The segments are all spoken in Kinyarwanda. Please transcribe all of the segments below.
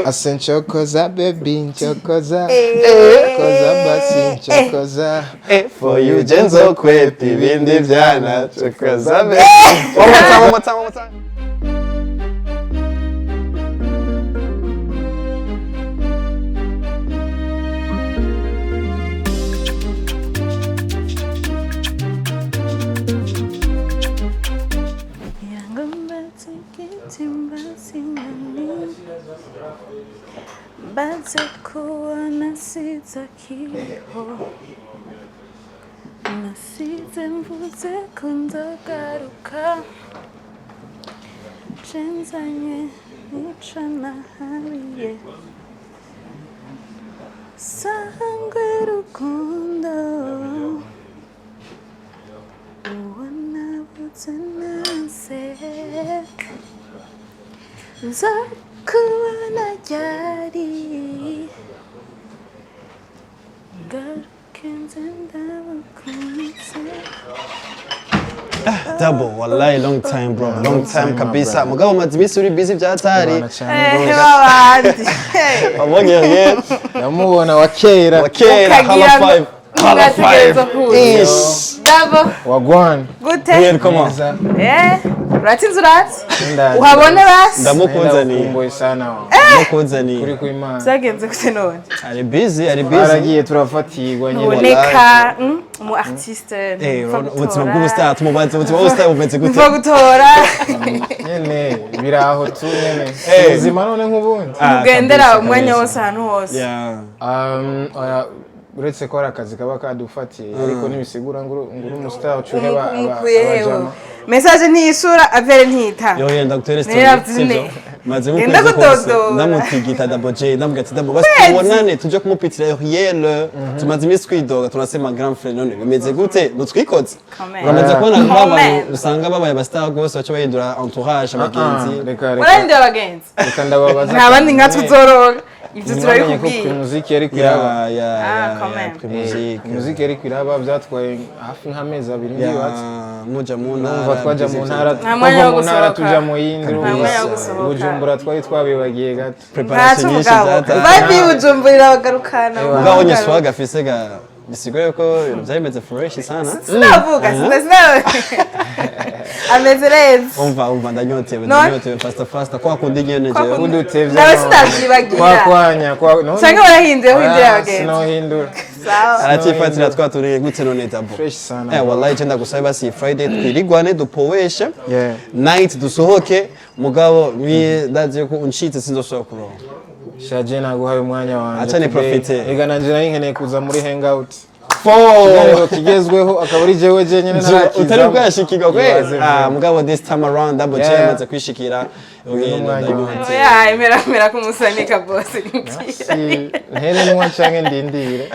Asenchokoza baby chokoza koza basi chokoza for you genzo kwepi ibindi vyana chokoza baby. One more time. Banze kuwa nasize akiriho nasize mvuze ko nzagaruka nzanye nica nahariye sangwe rukundo uwo nabuze nase nzakubona ryari garukenze ndabakunze. Double, wallahi long time bro, long time kabisa. Mugabo mazimisi uri busy byatari. Babandi. Abonye yeye. Namubona wakera. Hala 5. Ish. Double. Wagwan. Gute. Here comment. Uratinze uratse. Uhabone basi. Ndamukuzaniye. Kumboye sana. Ndamukuzaniye. Kuri kw'Imana. Zagenze gute none? Ari busy. Aragiye turafatirwa nyine. Uboneka umu artiste. Ubuzima bw'ubustar tumubanze ubuzima bw'ubustar bumeze gute? Mva gutora. Nyene biraho tu nyene. Ubuzima none nk'ubundi. Ugendera umwanya wose ahantu hose. Uretse ko ari akazi kaba kadufatiye ariko nibisigura nguru umustar ucuheba abajama. Message ntiyisura avere ntita. Yo yenda gutere story. Maze mukwezi ndamutigita double J ndamugati double basi tubonane tuje kumupitira yele tumaze imisi kwidoga tunasema grand frère none bimeze gute nutwikoze uramaze kubona abantu usanga babaye abastar gose baca bahindura entourage abagenzi urandi abagenzi reka ndababaza ntabandi nka tuzoroga ibyo turabikubwiye muziki yari kwiraba muziki yari kwiraba byatwaye hafi nk'amezi abiri ndibatse muja mu ntara twaja mu ntara tuja mu yindi Bujumbura twari twabibagiye gato preparation nyinshi zata babi Bujumbura bagarukana ubwo nyiswaga afise ga bisigoye ko byameze fresh sana sinavuga sinawe ameze neza umva ndanyotewe fast kwa kundi nyene je udutevye nawe sinazibagira kwanya cyangwa barahinduye hindira abagenzi no hindura aracifatira twaturiye gute none tabo fresh sana wallahi cyenda gusaba basi Friday twirigwane dupowesha night dusohoke mugabo ndazi ko unshitse sinzoshoka kuronka shaje naguhaye umwanya wanje acane profiter ega nanje nari nkeneye kuza muri hangout rero kigezweho akaba ari jewe nyene narakiza utari bwashikirwa kwe mugabo this time around double J amaze kwishikira mera kumusanika boss ntere nwa canke ndindire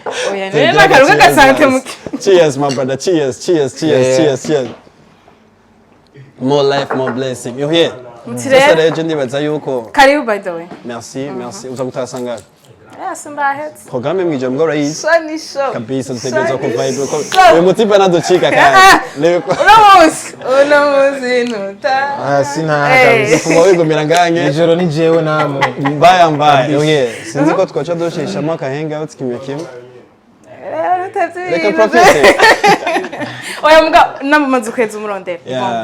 nene nakaruka gasante muke cheers my brother cheers more life more blessing yo here sasa rero ndibaza yuko karibu by the way merci uza gutasanga Simbahetse programme mwijoro mgo rais Soni show kabisa dutegereza ko vibe ko uyu mutipa naducika kandi unamuzi nuta sinahaka kuba wigomera nganye ijoro ni jewe namwe mbaya oye sinzi ko twacha dushishamo ka hangout kimwe reka profite oya mga namaze kweza umurondera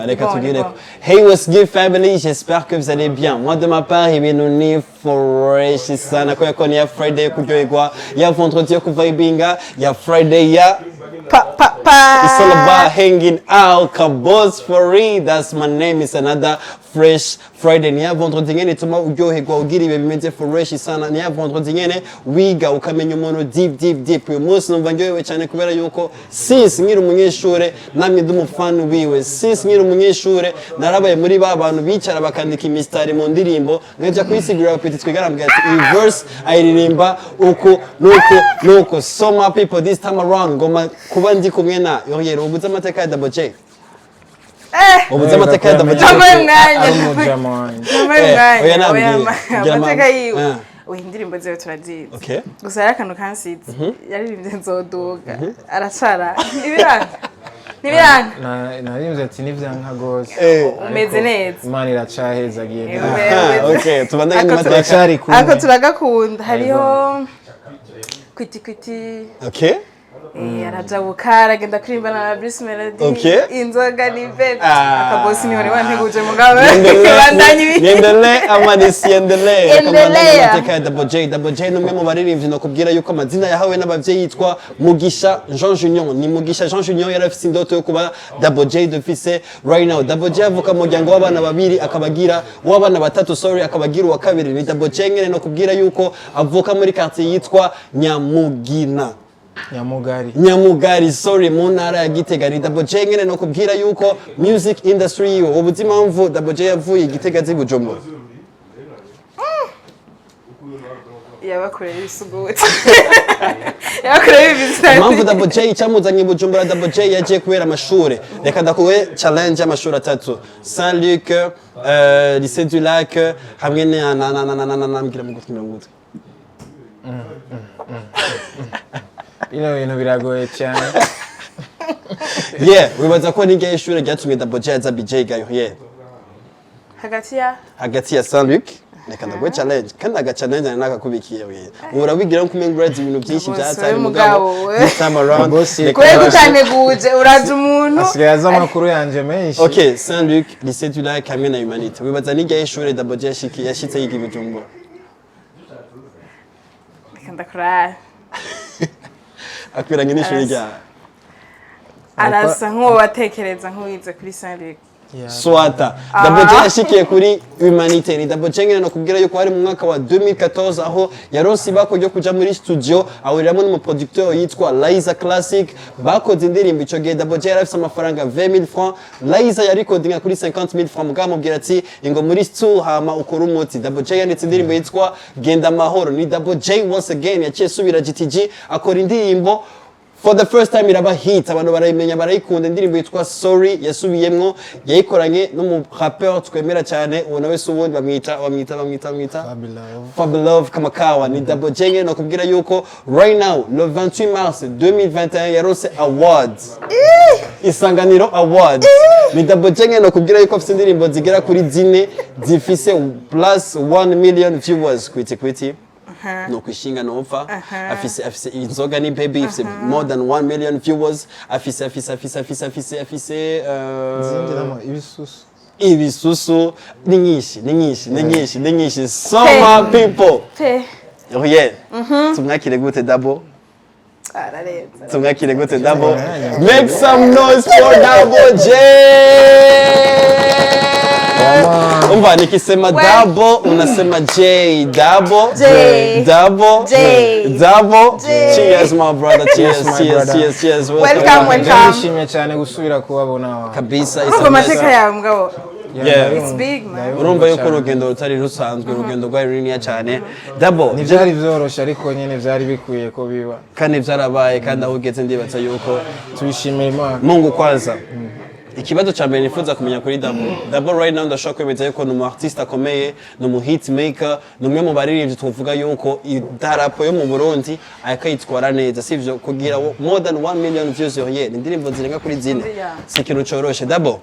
reka tugire hey what's good family j'espère que vous allez bien moi de ma part ibintu ni fresh sana ko yakoni ya Friday kuryoherwa ya vendredi yo kuvibinga ya Friday ya it's all about hanging out kabos for real that's my name is another fresh Friday ni ya vendredi nyene tuma uryoherwa ugira ibe bimeze fresh sana ni ya vendredi nyene wiga ukamenya umuntu deep uyu munsi numva ndyohewe cyane kubera yuko since nkiri umunyeshure namwe ndumufana wiwe since nkiri umunyeshure narabaye muri ba bantu bicara bakandika imistari mu ndirimbo ngaje kwisigura apeti twigarambye ati iyi verse ayiririmba uko nuko so my people this time around ngoma kuba ndi kumwe na yongera ubuze amateka ya double J ubuze amateka ya double J amateka yiwe we indirimbo zewe turazizi gusa yari akantu kansize yaririmbye nzoduga aracara ibiranga Nibiranga. Narimze ati nivyanka gose. Umeze neza. Imana iracaheza giye. Okay, tubandanye n'amateka. Turacari kumwe. Ako turagakunda. Hariho kwiti. Okay. Arajabuka aragenda kurimbana na Bruce Melody. Okay. Inzoga ni bebe. Akabosi niwe wanteguje mugabo. Yendele amadisi yendele. Amateka Double J numwe mu baririmvyi no kubwira yuko amazina yahawe n'abavyeyi yitwa Mugisha Jean Junior. Ni Mugisha Jean Junior yarafise indoto yo kuba Double J dufise right now. Double J avuka mu muryango w'abana babiri akabagira w'abana batatu akabagira uwa kabiri. Ni Double J ngene no kubwira yuko avuka muri quartier yitwa Nyamugina. Nyamugari mu ntara ya Gitega. Ni Double J ngene no kubwira yuko music industry yiwe ubuzima mvu Double J yavuye Gitega zi Bujumbura. Yabakorera ibisuguti. Yabakorera ibisanzwe. Mamvu Double J cyamuzanye Bujumbura. Double J yagiye kubera amashure. Reka ndakuwe challenge y'amashuri atatu. Saint-Luc, lycée du Lac, hamwe na mbwira mu gutwi mirongo. Bintu biragoye cyane. Wibaza ko n'ingiye ishure ryatumye Double J aza BJ gayo. Hagati ya Saint-Luc reka ndaguhe challenge kandi aga challenge nakakubikiye we. Urabigira ko umenga urazi ibintu byinshi byatari mugabo. This time around kwe gutaneguje uraje umuntu. Asigaye aza amakuru yanje menshi. Okay, Saint-Luc, lycée du Lac hamwe na Humanité. Wibaza n'ingiye ishure Double J yashitse yiga Bujumbura. Ndakura. Akwiranye n'ishuri rya. Arasa nko watekereza nk'uwize kuri Saint-Luc. Swata. Double J yashikiye kuri Humanité. Ni Double J ngene no kubwira yuko ari mu mwaka wa 2014 aho yaronse ibako ryo kuja muri studio ahuriramo n'umuproducteur yitwa Liza Classic. Bakoze indirimbo ico gihe Double J yarafise amafaranga 20,000 francs. Liza yari recordinga kuri 50,000 francs mugabo mubwira ati ingo muri stu hama ukora umuti. Double J yanditse indirimbo yitwa Genda Mahoro. Ni Double J once again yaciye subira GTG akora indirimbo for the first time iraba hit abantu barayimenya barayikunda. Indirimbo yitwa Sorry yasubiyemwo yayikoranye n'umu rapper twemera cyane ubona wese ubundi bamwita Fablove Kamakawa. Ni Double J ngene no kubwira yuko right now le 28 mars 2021 yaronse awards Isanganiro Awards. Ni Double J ngene no kubwira yuko afite indirimbo zigera kuri 4 zifise plus 1 million viewers kwiti no kwishinga no upfa. Afise inzoga ni baby afise more than 1 million viewers. Afise ibisusu ni nyinshi so many people. Tumwakire gute Double? Tumwakire gute Double? Make some noise for Double J. Umva nikisema Double unasema J. Double. Cheers my brother. Cheers. Welcome. Nishimye cyane gusubira kubabona kabisa. Uko mateka yawe mugabo. It's big man. Urumva yuko urugendo rutari rusanzwe urugendo rwa runini cyane. Double nivyari vyorosha ariko nyene vyari bikwiye ko biba. Kandi vyarabaye kandi aho ugeze ndibatsa yuko tubishimira Imana. Mungu kwanza. Ikibazo cha mbere nifuza kumenya kuri Double right now ndashaka kwemeza yuko ni artist akomeye, ni mu hit maker, ni umwe mu baririmvyi tuvuga yuko idarapo yo mu Burundi akayitwara neza sivyo kugira more than 1 million views yoye indirimbo zirenga kuri 4 si ikintu coroshe. Double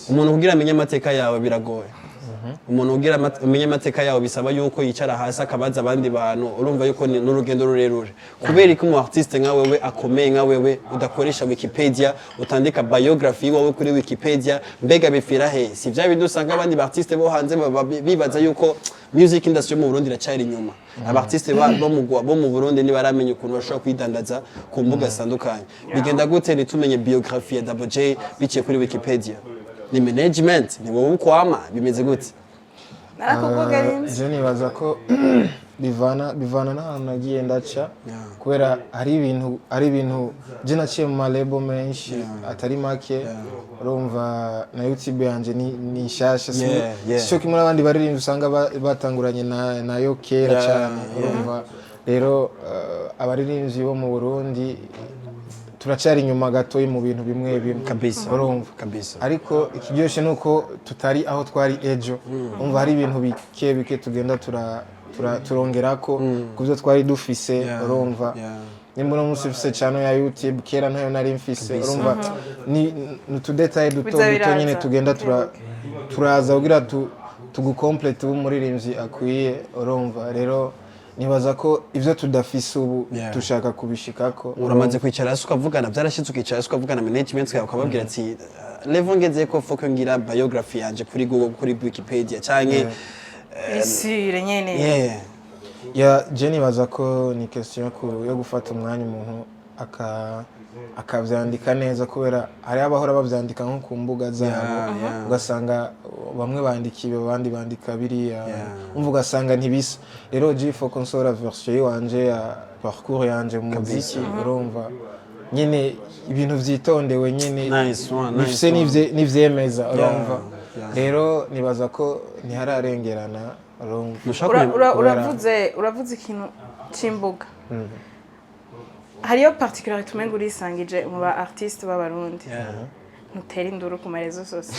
umuntu kugira amenye amateka yawe biragoye. Umuntu ugira amenye amateka yawe bisaba yuko yicara hasi akabaza abandi bantu. Urumva yuko ni n'urugendo rurerure kubera ko mu artiste nka wewe akomeye nka wewe udakoresha Wikipedia utandika biography wawe kuri Wikipedia mbega bifira he si vya bintu usanga abandi artiste bo hanze bibaza yuko music industry mu Burundi iracari inyuma. Abartiste bo mu Burundi ni baramenye ukuntu bashobora kwidandaza ku mbuga zitandukanye. Bigenda gute ni tumenye biography ya Double J biciye kuri Wikipedia? Ni management ni wowe ukwama bimeze gute? Narakuvuga rinzi je nibaza ko bivana n'ahantu nagiye ndaca kubera ari ibintu je naciye mu malebo menshi atari make. Urumva na YouTube yanje ni shasha sio kimwe n'abandi baririmvyi usanga batanguranye nayo kera cyane. Urumva rero abaririmvyi bo mu Burundi turacari inyuma gato mu bintu bimwe kabisa. Urumva kabisa ariko ikiryoshe nuko tutari aho twari ejo. Umva hari ibintu bike tugenda turongerako kuvyo twari dufise. Urumva nimba uno munsi ufise channel ya YouTube kera ntayo nari mfise urumva ni utudetaye duto nyine tugenda turaza kugira tugukomplete umuririmbyi akwiye urumva rero nibaza ko ivyo tudafise ubu tushaka kubishikako. Uramaze kwicara hasi ukavugana byarashitse ukicara hasi ukavugana management yawe ukababwira ati level ngeze ko foko ngira biography yanje kuri Google kuri Wikipedia canke isire nyene ya je nibaza ko ni question yo gufata umwanya umuntu akavyandika neza kubera hari abahora bavyandika nko ku mbuga zabo ugasanga bamwe bandikiwe abandi bandika biriya umva ugasanga ntibisa rero je faut qu'on soit la version yanje ya parcours yanje mu muziki urumva nyine ibintu vyitondewe nyine bifise nivyemeza urumva rero nibaza ko ntihararengerana uravuze ikintu c'imbuga hariyo particularité umenga urisangije mu ba artiste b'abarundi ntutera induru ku marezo sose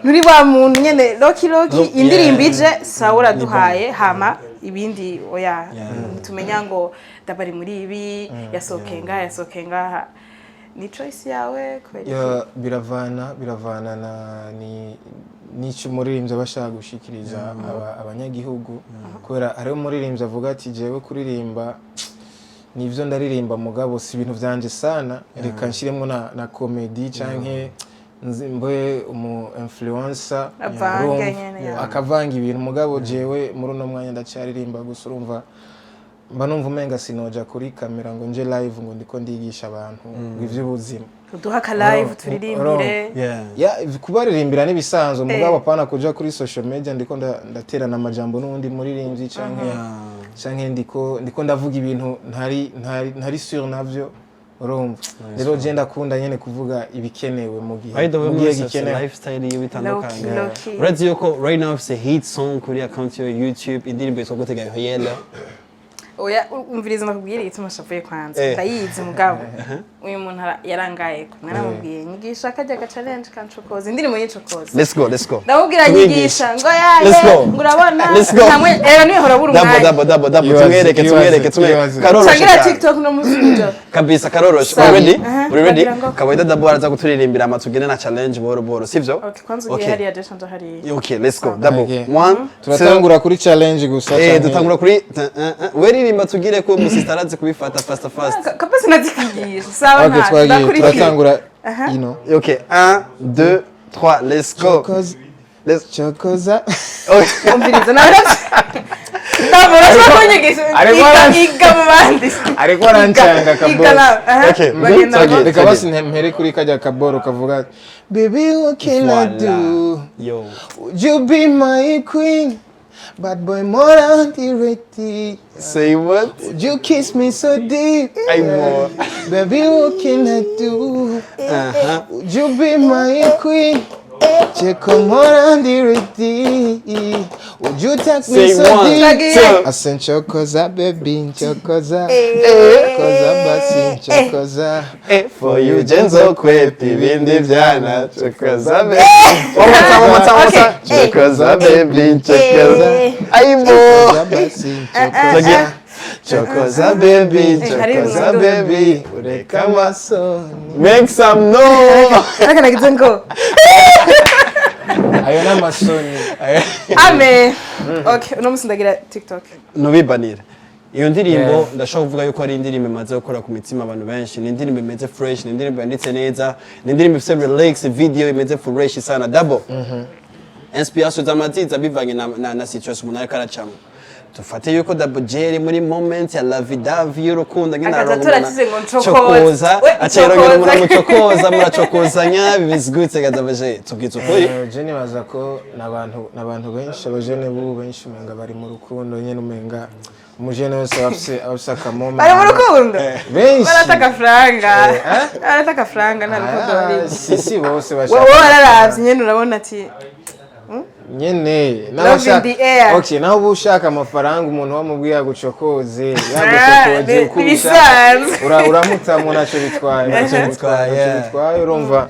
nuri wa muntu nyene loki indirimbo ije sawa uraduhaye hama ibindi oya tumenya ngo dabari muri ibi yasoke ngaha ni choice yawe kweli biravana n'icyo umuririmbyi bashaka gushikiriza abanyagihugu kubera hariho umuririmbyi avuga ati jewe kuririmba nivyo ndaririmba mugabo si ibintu vyanje sana reka nshiremo na comedy canke mbe umu influencer akavanga ibintu mugabo jewe muri uno mwanya ndacyaririmba gusa urumva mba numva umenga sinoja kuri kamera ngo nje live ngo ndiko ndigisha abantu ivy'ubuzima uduhaka live turirimbire kubaririmbira n'ibisanzwe mugabo apana kuja kuri social media ndiko ndaterana amajambo n'undi muririmbyi canke ndiko ndavuga ibintu ntari sur navyo urumva rero je ndakunda nyene kuvuga ibikenewe mu gihe gikenewe lifestyle y'ibitandukanye urazi yuko right now it's a hit song kuri account ya YouTube indirimbo yitwa Gitega yelo oya umviriza nakubwira igituma shavuye kwanza ndayizi mugabo uyu muntu yarangaye ko naramubwiye nyigisha akajya ga challenge kancokoza indirimbo y'incokoza let's go ndamubwira nyigisha ngo yaye ngurabona hamwe niyo hora buri umwanya dabo tumwereke karoroshe changira TikTok no musubizo kabisa karoroshe ready kawaida dabo araza kuturirimbira amatugene na challenge boro sivyo okay kwanza ugiye hariya desha ndahari okay let's go dabo 1 turatangura kuri challenge gusa dutangura kuri weririmba tugire ko musistaraze kubifata fast kapasi nazikigisha sawa nta turatangura okay 1 2 3 let's go chokoza umviriza ariko arancanga kaboro reka basi mpere kuri kajya kaboro kavuga baby what can I do would you be my queen bad boy more anti-ready. Say what? Would you kiss me so deep? I more. Baby, what can I do? Would you be my queen? Check more anti-ready. Would you take me so deep? I sent chokoza, baby, chokoza. Chokoza, basi, chokoza. For you, Jenzo, kwepi, bindi vyana, chokoza, baby. One more time. Chokoza, baby, chokoza. Aibo. Chokoza, basi, chokoza. Chokoza, baby, ureka masoni. Make some noise. Naka nagizengo. Ayona masoni. Ame. Okay, uno musi ndagira TikTok. Nubibanira. Iyo ndirimbo ndashaka kuvuga yuko ari indirimbo imaze gukora ku mitima abantu benshi. Ni indirimbo imeze fresh, ni indirimbo yanditse neza, ni indirimbo ifite relax, video imeze fresh sana double. Inspiration z'amatiza bivanye na situation umuntu ariko aracamo. Tufate yuko double J muri moment ya la vida y'urukundo ngina chokoza acerongera umuntu mucokoza muracokozanya bizgutse double J tubwiza ukuri je nibaza ko nabantu benshi abajene bu benshi umenga bari mu rukundo nyene umenga umujene wese afise akamoma bari mu rukundo benshi barataka franga nta rukundo bari si bose bashaka wowe araravye nyene urabona ati nyene okay naho ubushaka amafaranga umuntu wamubwiye gucokoze yagucokoze ukubisha uramutamwe naco bitwaye urumva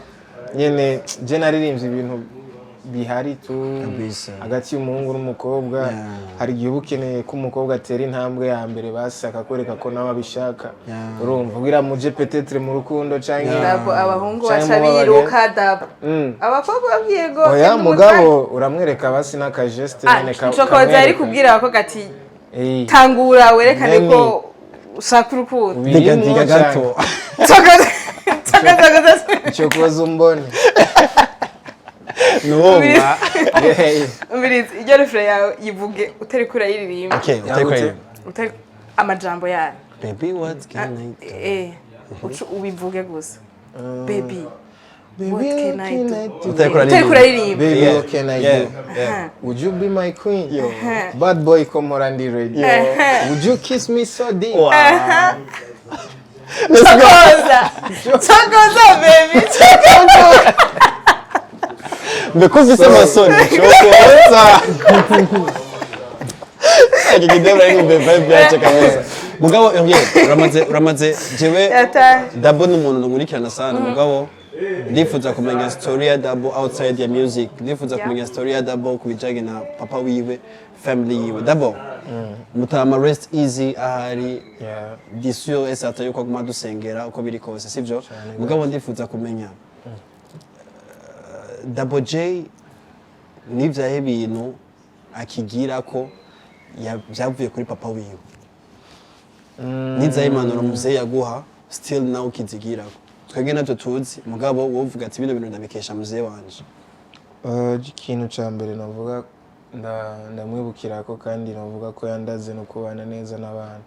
nyene je naririmbye ibintu bihari tu Kabisa. hagati y'umuhungu n'umukobwa hari igihe uba ukeneye ko umukobwa atera intambwe ya mbere basi akakwereka ko nawe abishaka urumva kugira muje petetre mu rukundo canke Dabo abahungu baca biruka dabo abakobwa babwiye ngo oya mugabo uramwereka basi n'akageste nyene ka cokoza ari kubwira abakobwa ati tangura werekane ko ushaka urukundo diga gato cokoza umbone nuwumva umviriza iryo refre yawe yivuge utari kurayiririmba okay utari amajambo yayo baby what can I do ubivuge gusa baby what can I do utari kurayiririmba baby what can I do would you be my queen bad boy come around ready would you kiss me so deep Chokoza baby chokoza mbekuvise amasoni chokoza akigidebra ingumbe vibe yache kabisa mugabo uramaze jewe dabo n'umuntu nkurikirana sana mugabo ndifuza kumenya story ya dabo outside ya music ndifuza kumenya story ya dabo kubijage na papa wiwe family yiwe dabo mutama rest easy ahari disyo esata yuko guma dusengera uko biri kose sivyo mugabo ndifuza kumenya Double J nivyahe ibintu akigira ko byavuye kuri papa wiwe nizaye impanuro muzehe yaguha still nawe ukizigira ko twebwe navyo tuzi mugabo wovuga ati bino bintu ndabikesha muzehe wanje ikintu ca mbere navuga ndamwibukira ko kandi navuga ko yandaze no kubana neza n'abantu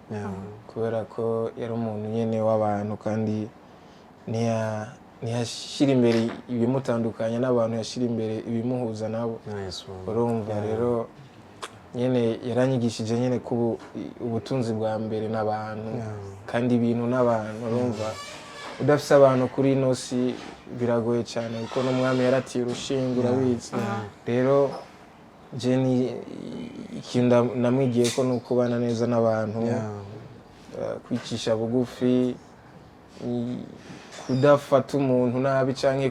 kubera ko yari umuntu nyene w'abantu kandi ntiyashira imbere ibimutandukanya n'abantu yashira imbere ibimuhuza nabo urumva rero nyene yaranyigishije nyene ko ubutunzi bwa mbere n'abantu kandi ibintu n'abantu urumva udafise abantu kuri ino si biragoye cyane kuko n'umwami yaratiye urushinge urabizi rero jeni ikintu namwigiye ko ni ukubana neza n'abantu kwicisha bugufi kudafata umuntu nabi canke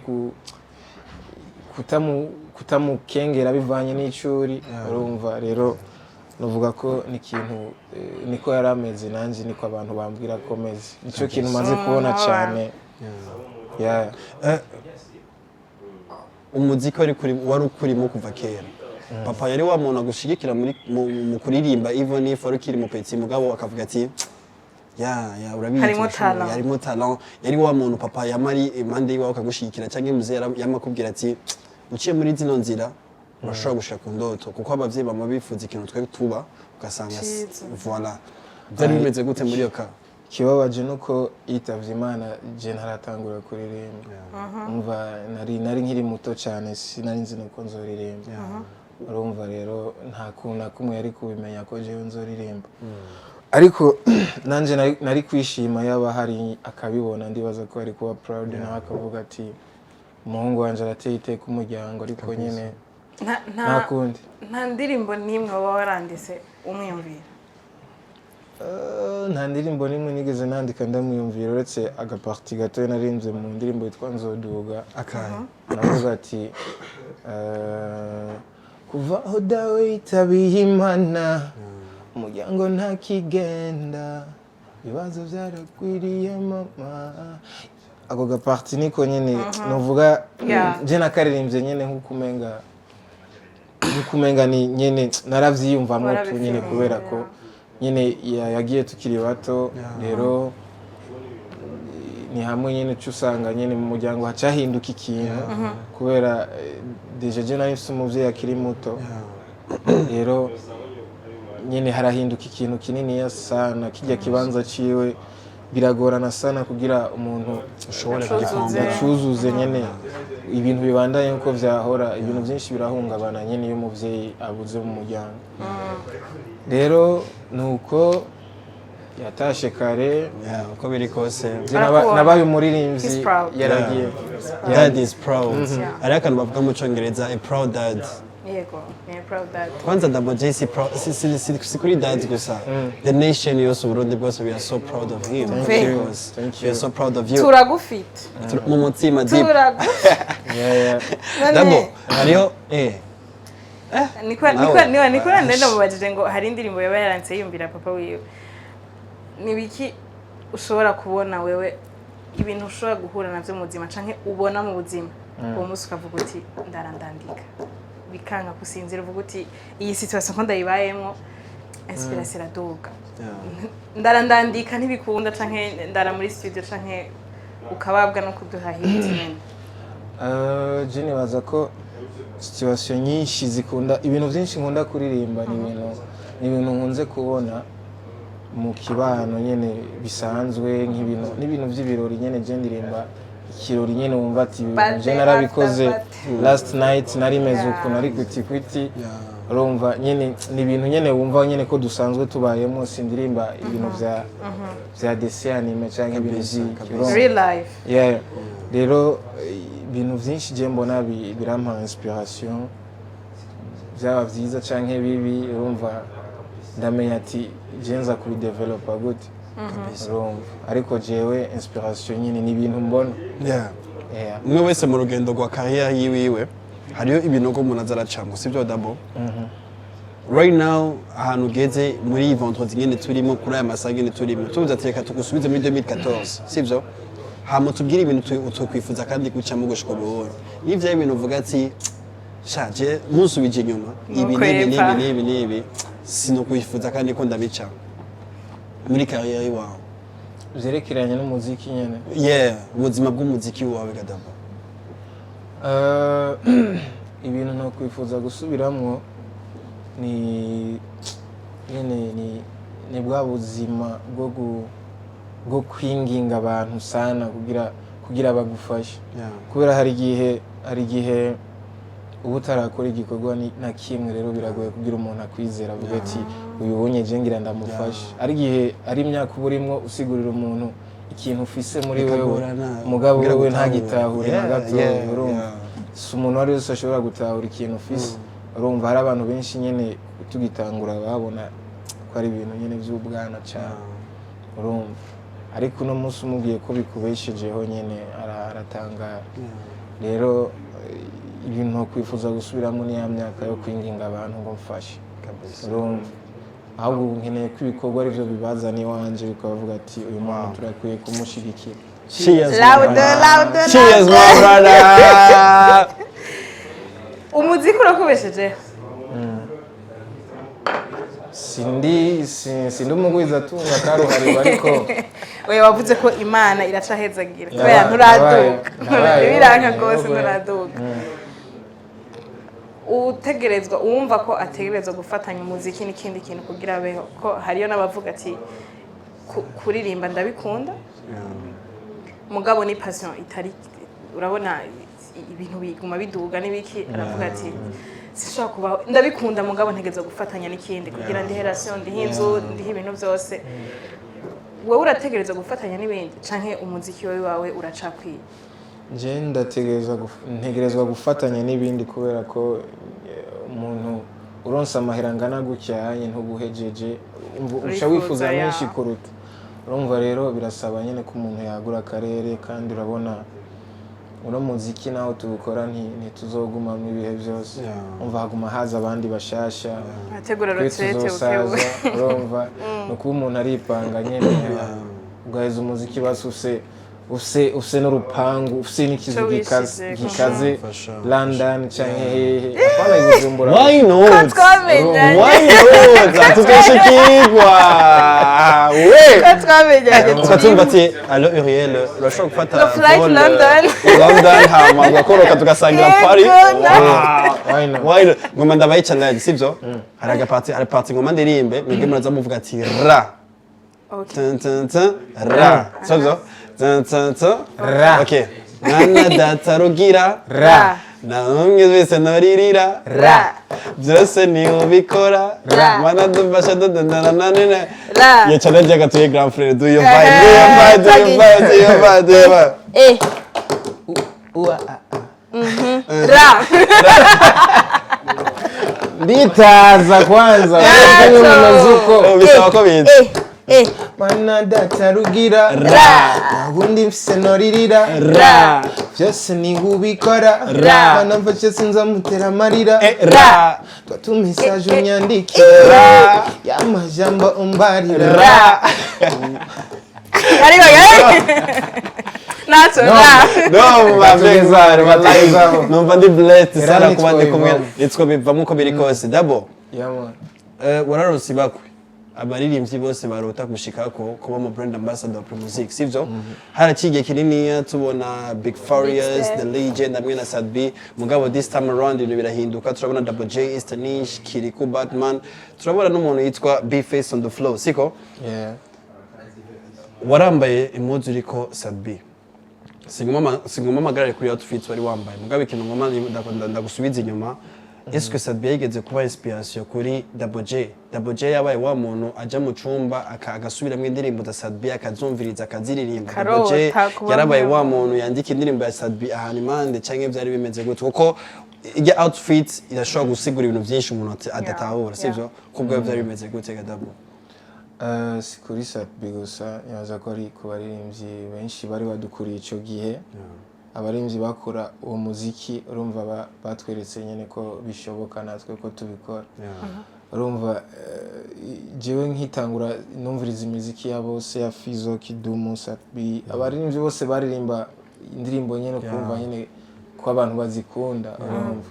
kutamukengera bivanye n'icuri urumva rero novuga ko ni ikintu niko yari ameze nanje niko abantu bambwira ko meze nico kintu maze kubona cyane umuziki wari ukurimo kuva kera papa yari wa muntu agushigikira mu kuririmba even if wari ukiri mu petit mugabo akavuga ati urabizi harimo talent yari wa muntu papa yamari impande yiwe akagushigikira cyangwa muzehe yamakubwira ati uciye muri zino nzira urashobora gushika ku ndoto kuko abavyeyi bama bifuza ikintu twe tuba ugasanga voilà byari bimeze gute muri yo ka kibabaje nuko yitavye Imana je ntaratangura kuririmba umva nari nkiri muto cyane sinari nzi nuko nzoririmba urumva rero nta kuntu kumwe yari kubimenya ko jewe nzoririmba ariko nanje nari kwishima yaba hari akabibona ndibaza ko ari kuba proud nawe akavuga ati umuhungu wanje arateye iteka umuryango ariko nyene nta ndirimbo nimwe waba waranditse umwiyumvira nta ndirimbo nimwe nigeze nandika ndamwiyumvira uretse agaparti gato narinze mu ndirimbo yitwa Nzoduga navuga ati kuva aho dawe yitabiye Imana umuryango ntakigenda ibibazo byaragwiriye mama ako gaparti niko nyene novuga je nakaririmbye nyene nk'ukumenga ni nyene naravyiyumvamwo tu nyene kubera ko nyene yagiye tukiri bato rero ni hamwe nyene cyusanga nyene mu muryango hacahinduka ikintu kubera deje je nari mfise umuvyeyi akiri muto rero nyene harahinduka ikintu kinini sana kijya kibanza ciwe biragorana sana kugira umuntu ushobora kucuzuze nyene ibintu bibandanye uko vyahora ibintu byinshi birahungabana nyene iyo umuvyeyi abuze mu muryango rero nuko yatashe kare uko biri kose nabaye umuririmbyi yaragiye dad is proud ari akantu bavuga mu cyongereza a proud dad yego proud dad kwanza Double J si kuri dad gusa the nation yose Burundi bwose we are so proud of him thank you we are so proud of you turagufite mu mutima deep Nabo hariho niko nenda mubajije ngo hari indirimbo yaba yaranse yumvira papa wiwe nibiki ushobora kubona wewe ibintu ushobora guhura navyo mu buzima canke ubona mu buzima uwo munsi ukavuga uti ndarandandika bikanga kusinzira uvuga uti iyi situation ko ndayibayemo inspiration iraduga ndarandandika ntibikunda canke ndara muri studio canke ukababwa no kuduha hit nyene je nibaza ko situation nyinshi zikunda ibintu byinshi nkunda kuririmba ni ibintu nkunze kubona mu kibano nyene bisanzwe n'ibintu by'ibirori nyene je ndirimba ikirori nyene wumva ati je narabikoze last night nari mezuko nari kwiti urumva nyene ni ibintu nyene wumva nyene ko dusanzwe tubayemo sindirimba ibintu vya dessin anime canke ibintu real life rero ibintu byinshi je mbona birampa inspiration byaba byiza canke bibi urumva ndamenya ati je nza kuri developer gute urumva ariko jewe inspiration nyine ni ibintu mbona umwe wese mu rugendo rwa career yiwiwe hariyo ibintu ko umuntu azaracamo sivyo dabo right now ahantu ugeze muri iyi vendredi nyene turimo kuri aya masaha nyene turimo tubuza tereka tugusubize muri 2014 sivyo hama tubwire ibintu utokwifuza kandi gucamo gushika buhoro n'ivyo ibintu uvuga ati shaje musubije inyuma ibi nibi sinokwifuza kandi ko ndabica muri career yawe vyerekeranye n'umuziki nyene ubuzima bw'umuziki wawe gadabo ibintu nokwifuza gusubiramwo ni bwa buzima bwo kwinginga abantu sana kugira bagufashe kubera hari igihe ubu utarakora igikorwa na kimwe rero biragoye kugira umuntu akwizera avuga ati uyu ubonye je ngira ndamufashe ari imyaka uburimwo usigurira umuntu ikintu ufise muri wewe mugabo wewe ntagitahure na gato urumva si umuntu wari wese ashobora gutahura ikintu ufise urumva hari abantu benshi nyene tugitangura babona ko ari ibintu nyene vy'ubwana cyane urumva ariko uno munsi umubwiye ko bikubeshejeho nyene aratangara rero ibintu nokwifuza gusubiramo ni ya myaka yo kwinginga abantu ngo mfashe urumva ahubwo nkeneye ko ibikorwa arivyo bibazana iwanje bikavuga ati uyu muntu turakwiye kumushigikira. Cheers, louder. Cheers, my brother. Umuziki urakubesheje? Sindi umugwiza tunga karuhariwe ariko oya wavuze ko Imana iracahezagira kubera nturaduka biranka gose nturaduka utegerezwa uwumva ko ategerezwa gufatanya umuziki n'ikindi kintu kugira abeho ko hariyo n'abavuga ati kuririmba ndabikunda mugabo ni passion itari urabona ibintu biguma biduga n'ibiki aravuga ati sishobora kubaho ndabikunda mugabo ntegerezwa gufatanya n'ikindi kugira ndi relation ndi hinzu ndi ibintu byose wowe urategerezwa gufatanya n'ibindi canke umuziki wawe uracakwiye je ntegerezwa gufatanya n'ibindi kubera ko umuntu uronsa amahirangana gucyanye ntuguhejeje uca wifuza menshi kuruta urumva rero birasaba nyene ko umuntu yagura akarere kandi urabona uno muziki naho tuwukora ntituzoguma mu ibihe byose umva haguma haza abandi bashasha ategura rotsete ukewe urumva nuko umuntu aripanga nyene ugaheza umuziki basuse ufise n'urupangu ufise n'ikizu gikaze London canke hehe apana ibujumbura why not tukashikirwa we ukatumva ati allo Uriel urashobora gufata flight London hama ugakoroka tugasangira pari why not ngoma ndabaye challenge sivyo hari party ngoma ndirimbe mwige muraza muvuga ati ra ra sivyo ra okay nana data rugira ra namwe wese naririra ra byose ni ubikora mana dufasha dodana ra ya challenge gatuye grand frère do your vibe ra nditaza kwanza uko bisaba ko biza mana data rugira nabundi mfise noririra vyose ni ubikora mana mfashe sinzamutera amarira twatumisaje unyandike y'amajambo umbarira numva ndi blessed sana kuba ndi kumwe nitwo bivamo uko biri kose dabo wararonse bakwe abaririmbyi bose barota gushikako kuba mu brand ambassador wa music sivyo haracigiye kinini tubona Big Furious the legend amwe na Sadbi mugabo this time around ibintu birahinduka turabona Double J Estanish Kiriku Batman turabona n'umuntu yitwa B Face on the flow siko warambaye impuzu iriko Sadbi singoma magarare kuri outfit wari wambaye mugabo ikintu ngoma ndagusubiza inyuma est-ce que Sadbi yigeze kuba inspiration kuri Double J Double J yabaye wa muntu aja mu cumba agasubiramo indirimbo za Sadbi akazumviriza akaziririmba Double J yarabaye wa muntu yandika indirimbo ya Sadbi ahantu impande canke byari bimeze gute kuko ijya outfit irashobora gusigura ibintu byinshi umuntu adatahura sivyo kubwo byari bimeze gute Double si kuri Sadbi gusa yaza ko ari ku baririmbyi benshi bari badukuriye ico gihe abaririmbyi bakora uwo muziki urumva batweretse nyene ko bishoboka natwe ko tubikora urumva jewe nkitangura numviriza imiziki ya bose ya Fizo Kidumu Sadbi abaririmbyi bose baririmba indirimbo nyene kumva nyene ko abantu bazikunda urumva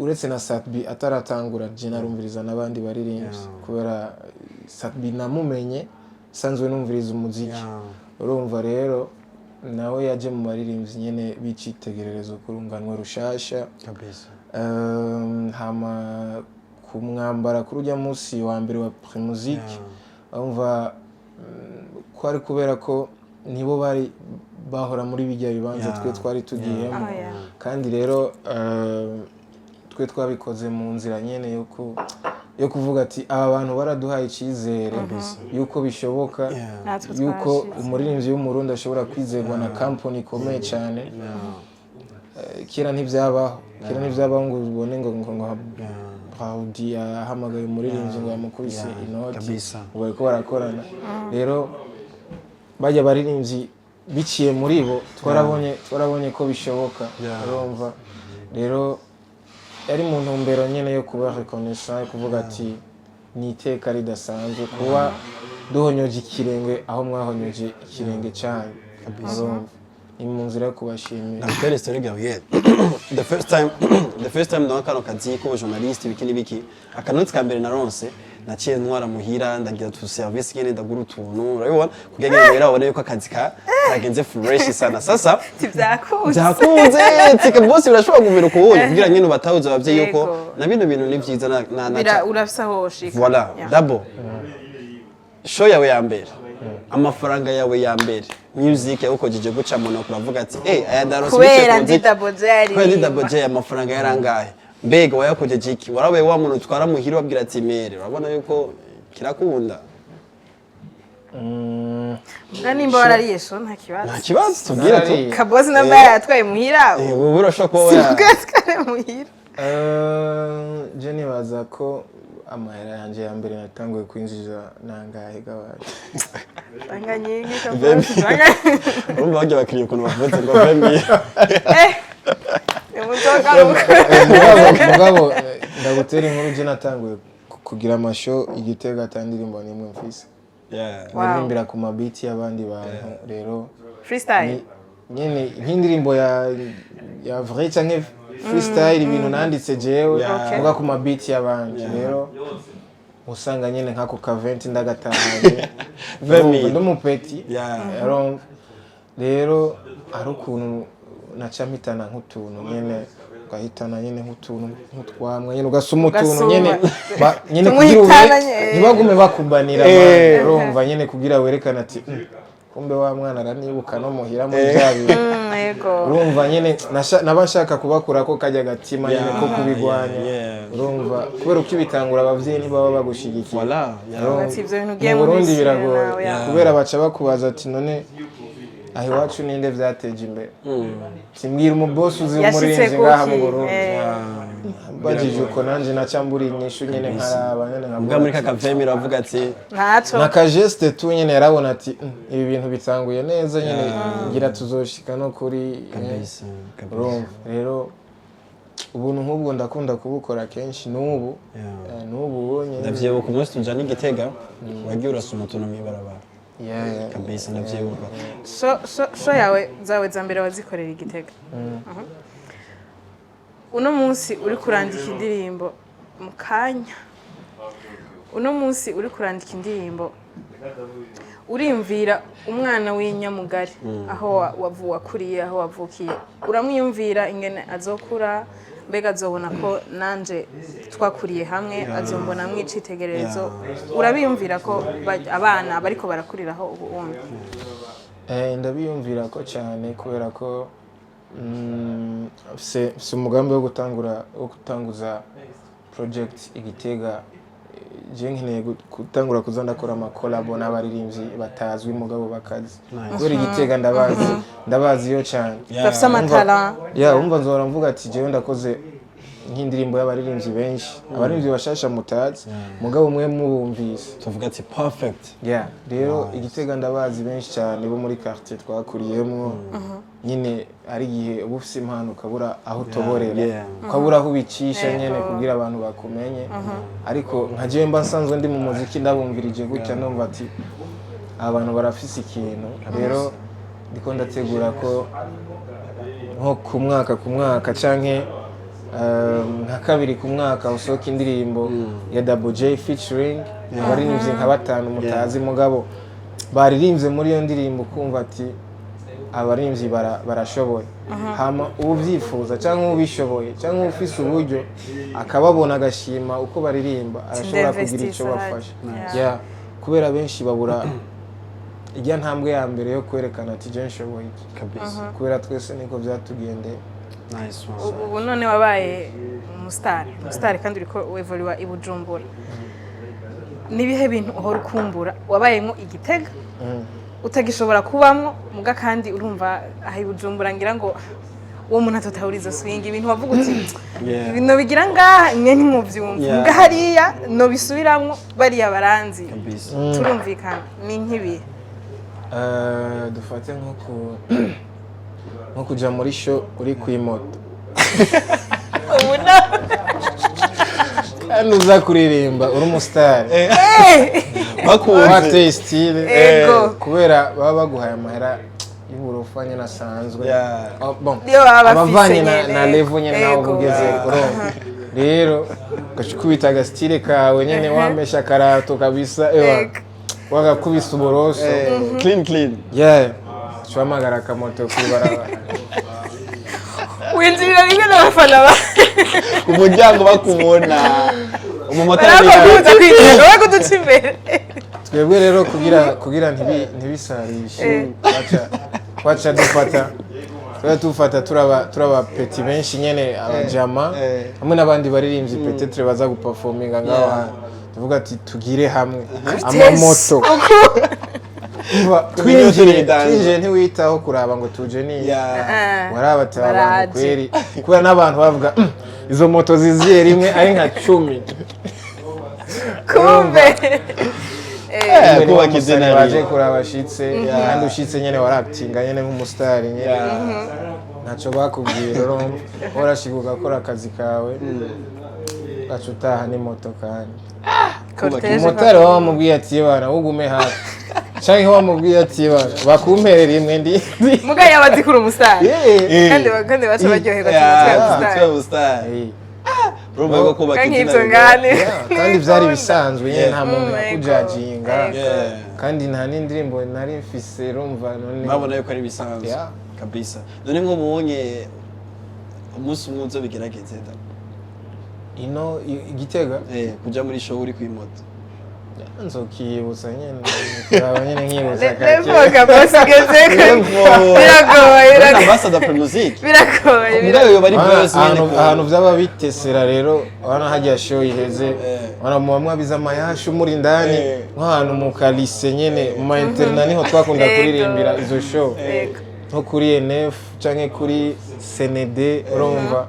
uretse na Sadbi ataratangura je narumviriza nabandi baririmbyi kubera Sadbi namumenye sanzwe numviriza umuziki urumva rero nawe yaje mu baririmbyi nyene bicitegererezo kurunganwa rushasha kabisa hama kumwambara kuri ujya munsi wa mbere wa Primusic urumva ko ari kubera ko nibo bari bahora muri bijya bibanza twe twari tugiyemo kandi rero twe twabikoze mu nzira nyene yo kuvuga ati aba bantu baraduhaye icizere yuko bishoboka yuko umuririmbyi w'umurundi ashobora kwizerwa na company ikomeye cyane kira ntivyabaho ngo ubone ngo Audi yahamagaye umuririmbyi ngo yamukubise inoti ngo bariko barakorana rero bajya baririmbyi biciye muri bo twarabonye ko bishoboka urumva rero yari mu ntumbero nyene yo kuba reconnaissant kuvuga ati ni iteka ridasanzwe kuba duhonyoje ikirenge aho mwahonyoje ikirenge cyanyu ni mu nzira yo kubashimira Tell story Gabriel the first time dans kano kazi ko journaliste biki akanotsi ka mbere naronse naciye ntwara muhira ndagira tu service nyene ndagura utuntu urabibona kugengera muhira ubone yuko akazi kagenze fresh sana sasa byakunze tike boss birashobora kumera ko wowe kugira nyene ubatahuza abavye yuko na bino bintu ni vyiza na urafisa ho shika voilà Double show yawe ya mbere amafaranga yawe ya mbere music yakojeje guca mono kuravuga ati aya ndaronse kubera ndi Double J amafaranga yarangaye mbega wayakojeje iki warabaye wa muntu twara muhira wabwira ati mere urabona yuko kirakunda nimba warariye so nta kibazo tubwira tu kabozi namba yatwaye muhira wowe urashobora kuba sikare muhira je nibaza ko amahera yanje ya mbere natanguye kwinjiza nangahe gabaye anganye kabozi urumva bajya bakiriye ukuntu bavuze ngo vemi mugabo ndagutera inkuru je natanguye kugira amasho Igitega atandirimbo nimwe mfise baririmbira ku mabiti y'abandi bantu rero freestyle nyene nk'indirimbo ya vrai canke freestyle ibintu nanditse jewe muga ku mabiti y'abandi rero usanga nyene nkako kaventi ndagatahanye ndumupeti rero ari ukuntu nacamitana nk'utuntu nyene ugahitana nyene nk'utuntu nk'utwamwe nyene ugasuma utuntu nyene kugira ntibagume bakubanira urumva nyene kugira werekana ati kumbe wa mwana aranibuka no muhira muri byabi urumva nyene nabashaka kubakura ko kajya gatima nyene ko kubigwanya urumva kubera uko ibitangura abavyeyi ntibaba bagushigikiye mu Burundi biragoye kubera baca bakubaza ati none aho iwacu ninde vyateje imbere simbwira umubosi uzi umuririmbyi ngaha mu Burundi bagije uko nanje nacambura inyishu nyene nkaraba nyene mbwa muri kakavemira avuga ati ntaco naka geste tu nyene yarabona ati ibi bintu bitanguye neza nyene ngira tuzoshika no kuri kabisa rero ubuntu nk'ubwo ndakunda kubukora kenshi n'ubu n'ubu nyene ndavyibuka umunsi tujana Gitega wagiye urasoma utuntu mw'ibarabara kabisa ndavyibuka so yawe zawe za mbere wazikorera Gitega uno munsi uri kurandika indirimbo mu kanya uno munsi uri kurandika indirimbo urimvira umwana w'inyamugari aho wakuriye aho wavukiye uramwiyumvira ingene azokura mbega azobona ko nanje twakuriye hamwe azombona mwicitegererezo urabiyumvira ko abana bariko barakuriraho ubu wundi ndabiyumvira ko cyane kubera ko afise umugambi wo gutanguza project Igitega je nkeneye gutangura kuza ndakora amakolabo n'abaririmvyi batazwi mugabo bakazi kubera Igitega ndabazi yo cyane bafise amatara umva nzora mvuga ati jewe ndakoze nk'indirimbo y'abaririmvyi benshi abaririmvyi bashasha mutazi mugabo umwe mubumvise tuvuga ati perfect rero Igitega ndabazi benshi cyane bo muri quartier twakuriyemwo nyine ari gihe ubufise impano ukabura aho utoborera ukabura aho ubicisha nyene kugira abantu bakumenye ariko nka jewe mba nsanzwe ndi mu muziki ndabumvirije gutya numva ati abantu barafise ikintu rero ndiko ndategura ko nko ku mwaka canke nka kabiri ku mwaka usohoka indirimbo ya Double J featuring abaririmbyi nka batanu mutazi mugabo baririmbye muri iyo ndirimbo kumva ati abaririmbyi barashoboye hama ubyifuza cyangwa ubishoboye cyangwa ufise uburyo akababona agashima uko baririmba arashobora kugira icyo bafasha kubera benshi babura ijya ntambwe ya mbere yo kwerekana ati je nshoboye kabisa kubera twese niko byatugendeye ubu none wabaye umusitari kandi uriko wevoluwa i Bujumbura nibihe bintu uhora ukumbura wabayemo Igitega utagishobora kubamwo muga kandi urumva aho i Bujumbura ngira ngo uwo muntu atotahuriza swing ibintu wavuga uti ibintu bigira ngaha mwe ntimuvyumva muga hariya no bisubiramwo bariya baranzi turumvikana ni nkibihe dufate nko kuja muri show uri kwimoto kandi uza kuririmba uri umusitari bateye style kubera baba baguhaye amahera y'uburofa nyine asanzwe abavanye na level nyine nawe ugeze rero ugashikubita agastyle kawe nyine wamesha karato kabisa wagakubisa uburoso clean twamagara akamoto kwibarabara winjirira rimwe n'abafana ba umuryango bakubona umumotari wowe kuduca imbere twebwe rero kugira ntibisarishe waca dufata turaba peti benshi nyene abajama hamwe n'abandi baririmbyi petetre baza guperforminga ngaho tuvuga ati tugire hamwe amamoto twinjiye ntiwitaho kuraba ngo tuje ni warabata abantu kweri kubera n'abantu bavuga izo moto ziziye rimwe ari nka 10 kumbe kubaka izina baje kuraba shitse kandi ushitse nyene waractinga nyene nk'umusitari nyene ntaco bakubwiye rero urashiguka gukora akazi kawe gacutaha ni moto kandi umumotari wamubwiye ati bana ugume hafi canke wamubwiye ati bana bakumperera imwe ndi muga yabazikura umusitari kandi baca baryoherwa umusitari urumva ko kubaka izina kandi byari bisanzwe nyine nta muntu yakujajinga kandi nta n'indirimbo nari mfise urumva none babona yuko ari bisanzwe kabisa none nko mubonye umunsi umwe uzo bigerageze ino Igitega kuja muri show uri kwimoto nzokiyibutsa nyene kuraba nyene nkibutsa levoka basigeze biragoye ambassador pour musique biragoye ndayo bari byose ahantu byaba bitesera rero abana hajya show iheze abana mu bamwe biza amayashu muri ndani nk'ahantu mu kalise nyene mu interna niho twakunda kuririmbira izo show nko kuri NF canke kuri CND urumva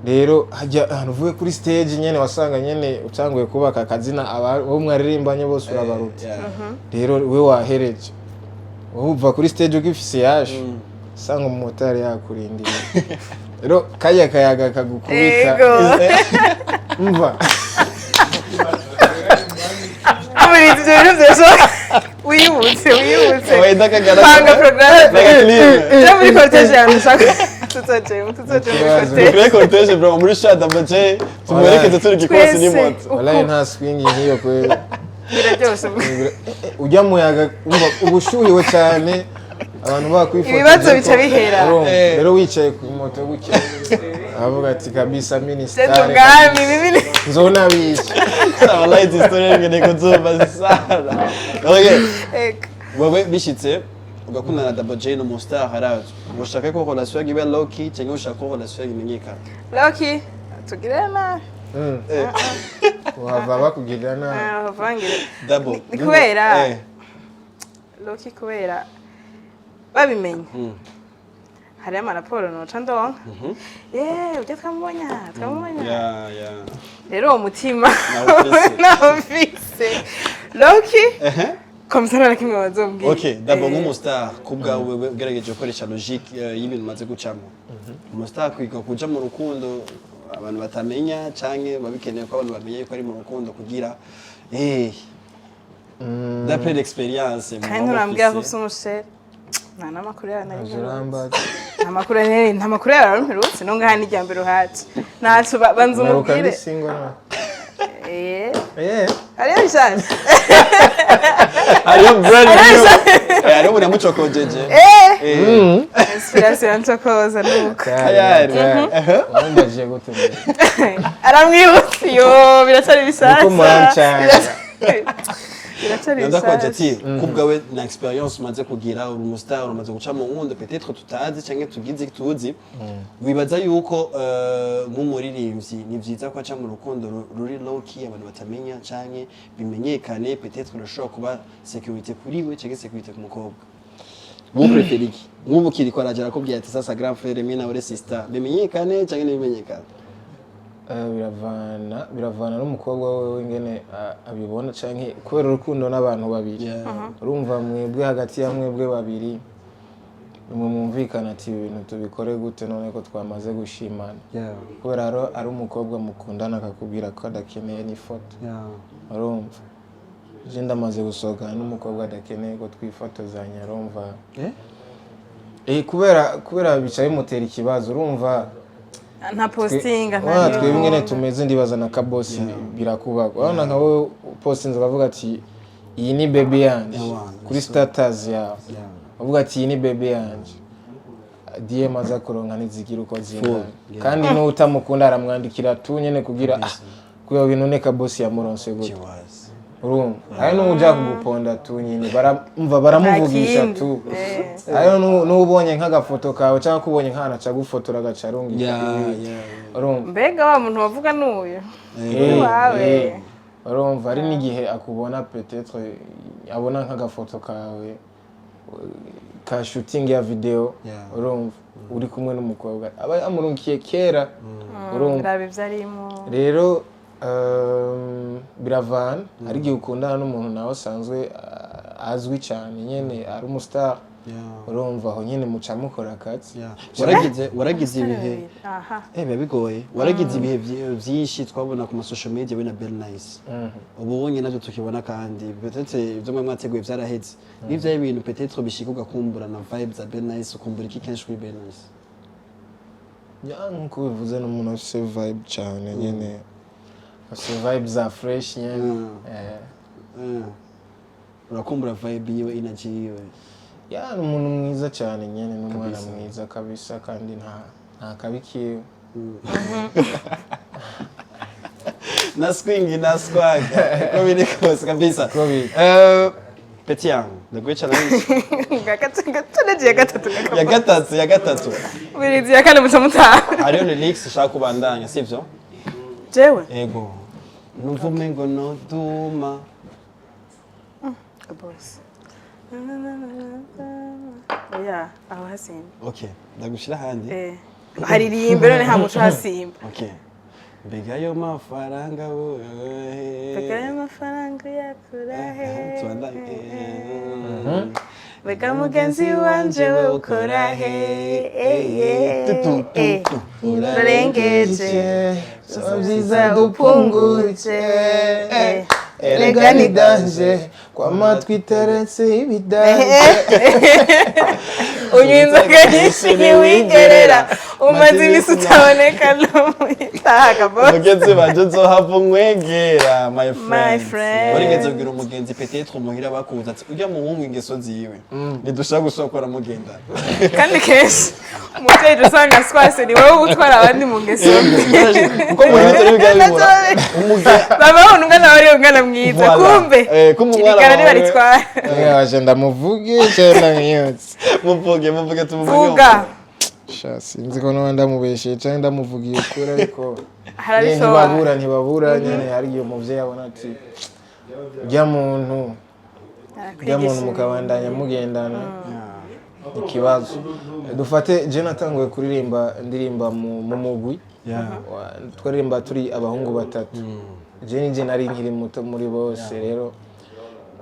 rero hajya ahantu uvuye kuri stage nyene wasanga nyene utanguye kubaka akazina abo mwaririmbanye bose urabaruta rero we wahereje uva kuri stage ugifise yaje sanga umumotari yakurindira rero kaya kayaga kagukubita umva Abaririmvyi ibintu vyose wiyibutse wenda kagara panga programme clean yo muri cortege yanjye ushaka tuzoje muri cortege Kuri cortege bro muri shada baje tumwerekeze turi gikosi ni moto wallahi nta swing nk'iyo kweli biraryoshe ujya muyaga umva ubushuhiwe cyane abantu bakwifotoza ibibazo bica bihera rero wicaye ku moto gutya avuga ati kabisa minister umwami bibiri nzona bisha wallahi this story ngene kuzuba sana okay wewe bishitse ugakundana na Double J no Monster haraje ushaka ko relation ibe low key cyangwa ushaka ko relation imenyekana Loki tugirana wava bakugirana vangire Double kubera Loki kubera babimenye hari amaraporo noca ndonka ujya twamubonye rero uwo mutima nawufise Loki komsana na kimwe bazombwira okay Double nk'umustar kubwawe ugerageje gukoresha logique y'ibintu maze gucamo umustar kwiga kuja mu rukundo abantu batamenya canke babikeneye ko abantu bamenye ko ari mu rukundo kugira d'après l'expérience kandi urambwira ko ufise umushere nta n'amakuru yawe nta makuru yawe mperutse no ngaha n'ijya mbere uhaca ntacyo banza umubwire hariyo bishanje hariyo brand new hariyo unamucokojeje inspiration yancokoza nuko wambaje gute aramwibutse yo biracari bisasa ndakwaje ati kubwawe na experience umaze kugira uri umustar umaze guca mu nkundo peut-être tutazi canke tugize tuzi wibaza yuko nk'umuririmbyi ni vyiza ko aca mu rukundo ruri low key abantu batamenya canke bimenyekane peut-être urashobora kuba sécurité kuri we canke sécurité ku mukobwa vous préférez iki nk'ubu kiriko araje arakubwira ati sasa grand frère mimi na uri sister bimenyekane canke ntibimenyekane biravana n'umukobwa wewe ngene abibona canke kubera urukundo n'abantu babiri urumva mwebwe hagati ya mwebwe babiri mwumvikana ati ibintu tubikore gute none ko twamaze gushimana kubera ari umukobwa mukundana akakubwira ko adakeneye n'ifoto urumva je ndamaze gusohokana n'umukobwa adakeneye ko twifotozanya urumva kubera bicaye mutera ikibazo urumva nta postinga nta twebwe ngene tumeze ndibaza na kabosi birakubagwa urabona nka wowe postinze bavuga ati iyi ni baby yanje kuri status yawe bavuga ati iyi ni baby yanje DM aza kuronka nizigira uko zingana kandi no utamukunda aramwandikira tu nyene kugira kuyo bintu ne kabosi yamuronse gute urumva hari n'uja kuguponda tu nyine baramuvugisha tu hari n'ubonye nk'agafoto kawe cyangwa kubonye nkana cagufotora agacarungi urumva mbega wa muntu wavuga n'uyu wawe urumva ari n'igihe akubona peut-être abona nk'agafoto kawe ka shooting ya video urumva uri kumwe n'umukobwa aba yamurunkiye kera urumva rero biravana ari gihe ukundana n'umuntu nawe asanzwe azwi cyane nyene ari umustar urumva aho nyene muca mukora akazi waragize ibihe biba bigoye waragize ibihe byinshi twabona ku masocial media we na Bell Nice ubu wonye navyo tukibona kandi peut-être ivyo mwe mwateguye vyaraheze n'ivyo ibintu peut-être bishika ugakumbura na vibes za Bell Nice ukumbura iki kenshi kuri Bell Nice nkuko bivuze n'umuntu afise vibe cyane nyene afise vibes za fresh nyene urakumbura vibe yiwe energy yiwe ni umuntu mwiza cyane nyene n'umwana mwiza kabisa kandi nta kabikiwe na swing na swag ko biri kose kabisa Petit yangu ndaguye challenge ya gatatu birizi ya kane mutamutaha hariyo lyrics shaka kubandanya sivyo jewe ego nuvume ngo no duma boss aho hasimba okay ndagushira handi haririmbe none nta muco hasimba. Okay. Mbega yo mafaranga wowe. Mbega yo mafaranga yakurahe. Tuanda. Mbega mugenzi wanje we ukorahe. Urarengeje. Vyiza upunguje. Erega ni danje kwa matwi teretse ibidanje. Unywa inzoga nyinshi ntiwigerera umaze imisi utaboneka n'umuyitaga bose. Mugenzi wanje nzohava umwegera my My friend. Warigeze kugira umugenzi peut-être umuhira bakuza ati ujya mu wungu ingeso ziwe ntidushaka gusokora mugenda Kandi kenshi umuvyeyi usanga swase ni wowe utwara abandi mu ngeso kuko mu bitaro bigabibura umugenzi baba ungana bari ungana mwiza kumbe ibigara ni baritwara Yaje ndamuvuge cyane nkiyotse. muvuge vuga Sinzi ko no ndamubeshe cyane ndamuvugiye kuri ariko harabishobora ntibabura nyene hari iyo muvyeyi abona ati ujya muntu mukabandanya mugendana ikibazo. Dufate je natanguye kuririmba ndirimba mu mugwi twaririmba turi abahungu batatu. Je nije nari nkiri muto muri bose rero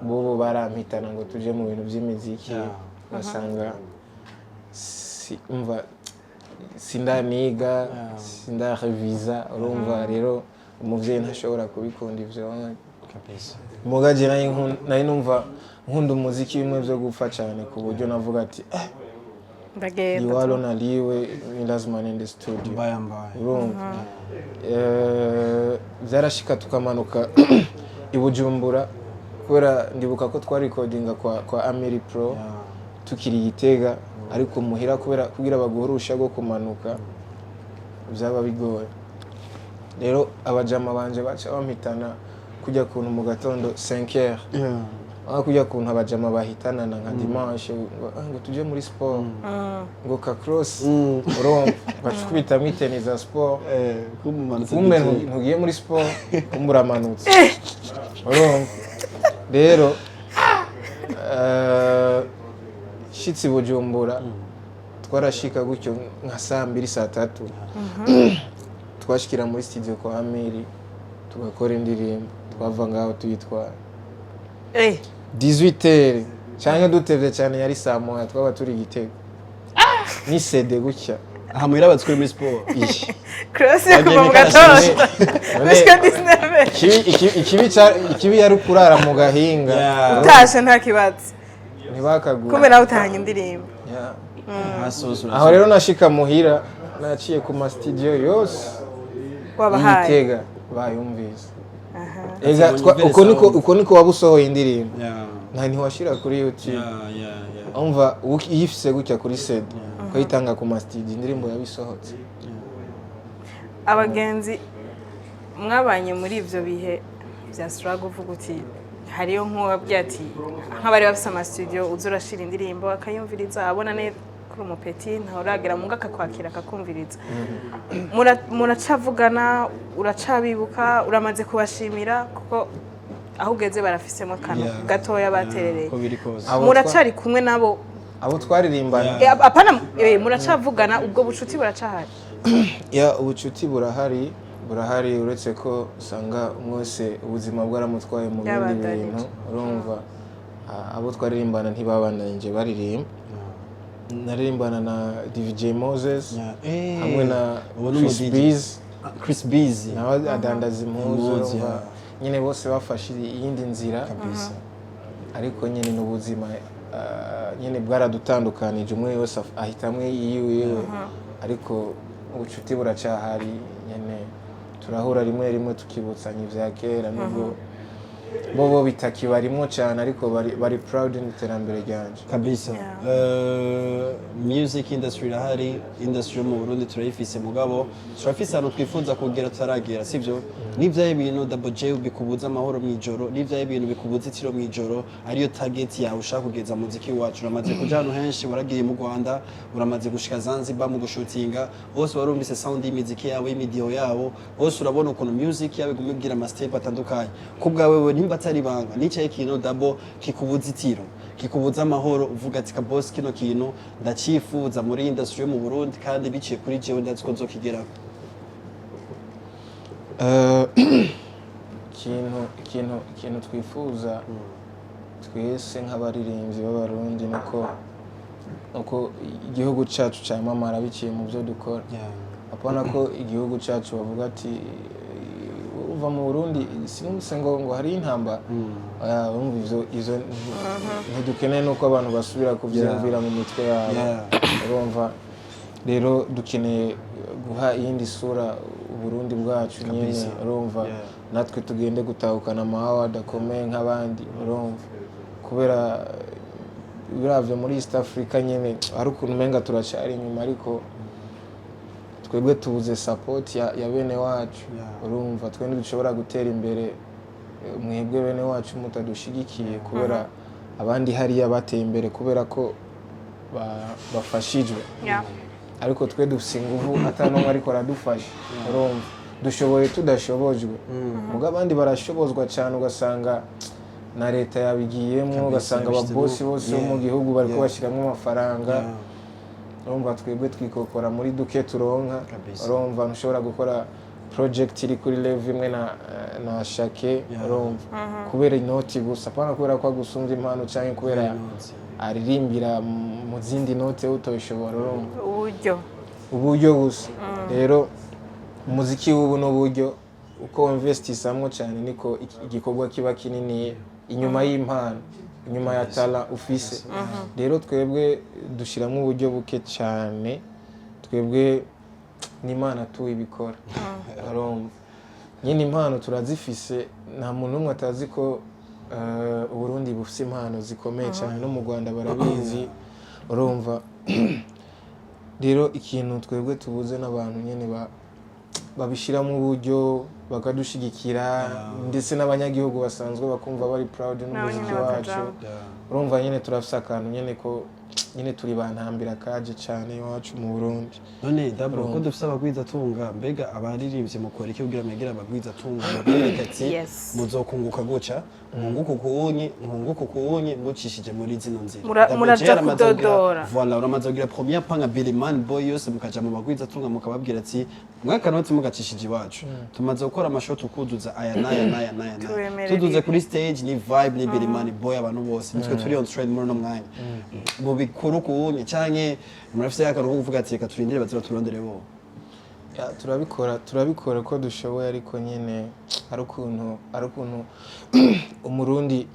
bobo barampitana ngo tuje mu bintu by'imiziki basanga umva sindaniga sindareviza urumva rero umuvyeyi ntashobora kubikunda ivyo kabisa mugaje nayi numva nkunda umuziki bimwe byo gupfa cyane ku buryo navuga ati ndagenda iwalo naliwe ni lazima nende studio mbaya urumva zarashika tukamanuka ibujumbura kubera ndibuka ko twa recordinga kwa Amiri Pro tukiri Gitega ariko muhira kubera kugira baguhurusha go kumanuka byaba bigoye. Rero abajama banje baca bampitana kujya kuntu mu gatondo 5h kujya kuntu abajama bahitana nka dimanche ngo tuje muri sport ngo ka cross urumva bacukubita miteni za sport kumbe ntugiye muri sport kumuramanutse urumva. Rero shitsi Bujumbura twarashika gutyo nka saa 2 saa 3 twashikira muri studio kwa Amiri tugakora indirimbo twava ngaho tuyitwara 18h cyane dutevye cyane yari saa 1 twaba turi Gitega ni CD gutya hamwira batswe muri sport cross kuva mu gatondo bishika 19 ikibi yari kurara mu gahinga utashe nta kibazo ntibakagura kumbe nawe utahanye indirimbo aho rero nashika muhira naciye ku ma studio yose wabahaye Gitega bayumvise uko niko wabusohoye indirimbo nta ntiwashira kuri YouTube umva yifise gutya kuri CD kwitanga ku ma studio indirimbo yabisohotse. Abagenzi mwabanye muri ivyo bihe bya struggle uvuga uti hariyo nk'uwabwiye ati nk'abari bafise ama studio uzurashira indirimbo akayumviriza abona ne kuri umupeti ntauragera mu ngaka kwakira akakumviriza muracavugana uracabibuka uramaze kubashimira kuko aho ugeze barafisemo kano gatoya baterereye muracari kumwe nabo abo twaririmbana apana muracavugana ubwo bucuti buracahari ubucuti burahari uretse ko usanga mwese ubuzima bwaramutwaye mu bindi bintu urumva abo twaririmbana ntibabandanyije baririmba naririmbana na DJ Moses hamwe na Chris Bees nawe adandaza impuzu nyine bose bafashe iyindi nzira kabisa ariko nyine n'ubuzima nyine bwaradutandukanije umwe wese ahitamwe yiwe ariko ubucuti buracahari nyine turahura rimwe tukibutsanya ivya kera nubwo bobo bitakibarimo cyane ariko bari proud n'iterambere ryanje kabisa. Music industry irahari, industry mu Burundi turayifise mugabo turafise hano twifuza kugera tutaragira sivyo n'ivyaye ibintu double J bikubuza amahoro mwijoro n'ivyaye ibintu bikubuza itiro mwijoro ariyo target yawe ushaka kugeza muziki wacu uramaze kuja hano henshi waragiye mu Rwanda uramaze gushika Zanzibar mu gushutinga bose warumvise sound y'imiziki yawe y'imidiho yawo bose urabona ukuntu music yawe gumubwira ama step atandukanye kubwawe nimba atari banga nicaye ikintu dabo kikubuza itiro kikubuza amahoro uvuga ati kabosi kino kintu ndacifuza muri industry yo mu Burundi kandi biciye kuri jewe ndazi ko nzokigeraho ikintu twifuza twese nk'abaririmbyi b'abarundi nuko igihugu cyacu cyamamara biciye mu byo dukora apana ko igihugu cyacu bavuga ati uva mu Burundi sinumse ngo hari intamba urumva izo ntidukeneye nuko abantu basubira kubyumvira mu mitwe yabo urumva rero dukeneye guha iyindi sura Uburundi bwacu nyine urumva natwe tugende gutahukana amahaward akomeye nk'abandi urumva kubera biravye muri East Africa nyene hari ukuntu umenga turacari inyuma ariko twebwe tubuze support ya bene wacu urumva twende dushobora gutera imbere mwebwe bene wacu mutadushigikiye kubera abandi hariya bateye imbere kubera ko bafashijwe ariko twe dufise inguvu atano ariko aradufasha urumva dushoboye tudashobojwe muga abandi barashobozwa cyane ugasanga na leta yabigiyemo ugasanga ababosi bose bo mu gihugu bari kubashiramo amafaranga urumva twebwe twikokora muri duke turonka urumva ntushobora gukora project iri kuri level imwe na shake urumva kubera inoti gusa apana kubera ko agusumva impano cyangwa kubera aririmbira mu zindi note utoshobora urumva uburyo gusa rero umuziki w'ubu n'uburyo uko investisamwo cyane niko igikorwa kiba kinini inyuma y'impano inyuma ya tala ufise rero twebwe dushiramo uburyo buke cyane twebwe n'Imana tuyibikora urumva nyine impano turazifise nta muntu umwe atazi ko Uburundi bufise impano zikomeye cyane no mu Rwanda barabizi urumva rero ikintu twebwe tubuze n'abantu nyene babishiramo uburyo bakadushigikira ndetse n'abanyagihugu basanzwe bakumva bari proud n'umuziki wacu urumva nyene turafise akantu nyene ko nyine turi bantambira kaje cyane iwacu mu Burundi none dabro ko dufise abagwiza tunga mbega abaririmbyi mukora iki kugira mwegira abagwiza tunga mbega ati muzokunguka guca nkunguko kuwunyi mucishije muri zino nzira muraja kudodora voilà uramaze kugira première panga Billman boy yose mukaja mu bagwiza tunga mukababwira ati mwaka noti mugacishije iwacu tumaze gukora amashoti ukuduza aya naya tuduze kuri stage ni vibe ni Billman boy abantu bose nitwe turi on trend muri no mwanya mu bikuru kuwunyi canke murafise yakaruhuko kuvuga ati reka turindire bazira turondere bo turabikora ko dushoboye ariko nyene ari ukuntu umurundi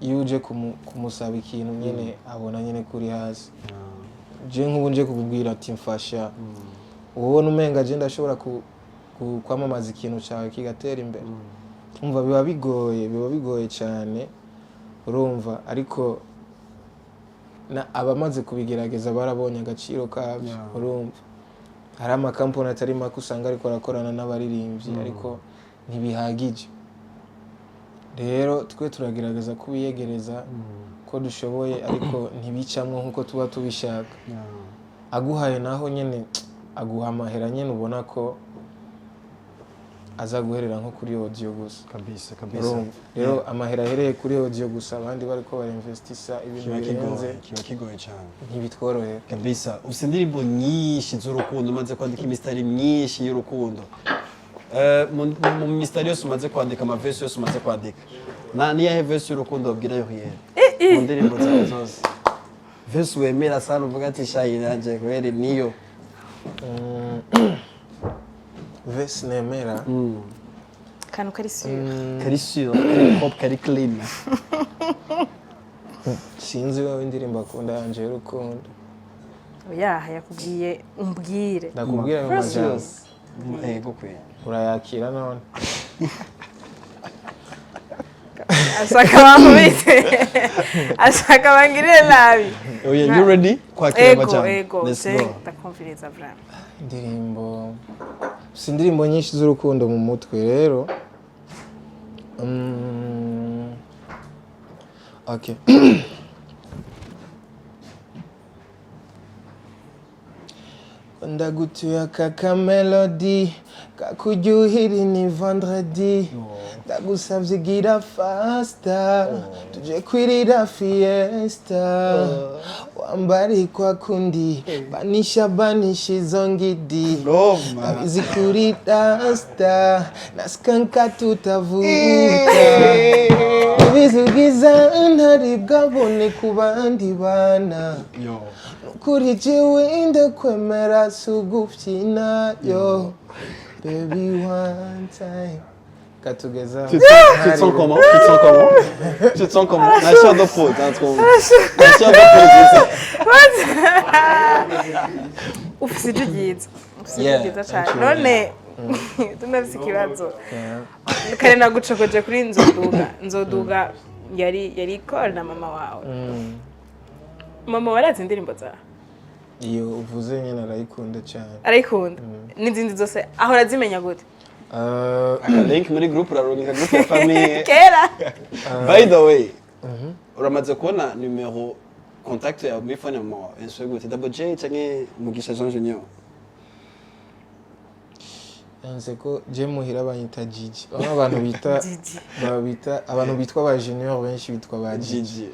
yuje kumusaba ikintu nyene abona nyene kuri hasi je nk'ubu nje kukubwira ati mfasha wowe numenga je ndashobora kwamamaza ikintu cyawe kigatera imbere umva biba bigoye cyane urumva ariko abamaze kubigerageza barabonye agaciro kabyo urumva hari amakampani atari make usanga ariko arakorana n'abaririmbyi ariko ntibihagije rero twe turagerageza kubiyegereza ko dushoboye ariko ntibicamwo nk'uko tuba tubishaka aguhaye naho nyene aguha amahera nyene ubona ko aza guherera nko kuri audio gusa kabisa rero amahera ahereye kuri audio gusa abandi bariko barinvestisa ibintu birenze kiba kigoye cyane ntibitworohera kabisa ufite indirimbo nyinshi z'urukundo umaze kwandika imistari myinshi y'urukundo mu mistari yose umaze kwandika amaverse yose umaze kwandika niyahe verse y'urukundo wabwira yo hiyera mu ndirimbo zawe zose verse wemera sana uvuga ati shayi nanje kweri niyo verse nemera kantu kari sûr kari pop kari clean sinzi wowe indirimbo akunda yanje y'urukundo yakubwiye umbwire ndakubwira mu majambo yego kwe urayakira none ashaka bamubite ashaka bangirire nabi oya you ready kwakira amajambo let's go ndakumviriza vraiment indirimbo nyinshi z'urukundo mu mutwe rero okay ndagutuye aka melody kakuryohera ni vendredi ndagusavye gira fasta tuje kwirira fiesta wambari kwa kundi banisha izo ngidi abizi kuri dasta naskanka tutavuka ibizugiza ntaribwa bone ku bandi bana nukuri jewe ndakwemera sugufyina yo baby one time katugeza Tu te sens comment? Tu te sens comment? Na chair de poule, t'as trouvé. Na chair de poule. ufise ijwi ryiza cyane none tunafise ikibazo kare nagucokoje kuri nzoduga yari call na mama wawe mama warazi indirimbo zawe iyo uvuze nyine arayikunda cyane arayikunda n'izindi zose ahora azimenya gute Link muri group uraronka group ya famille. kera By the way, uramaze kubona numero contact ya muri phone mo enswe gute double J canke Mugisha Jean Junior. yanze ko je muhira banyita Gigi abantu bitwa ba junior benshi bitwa ba Gigi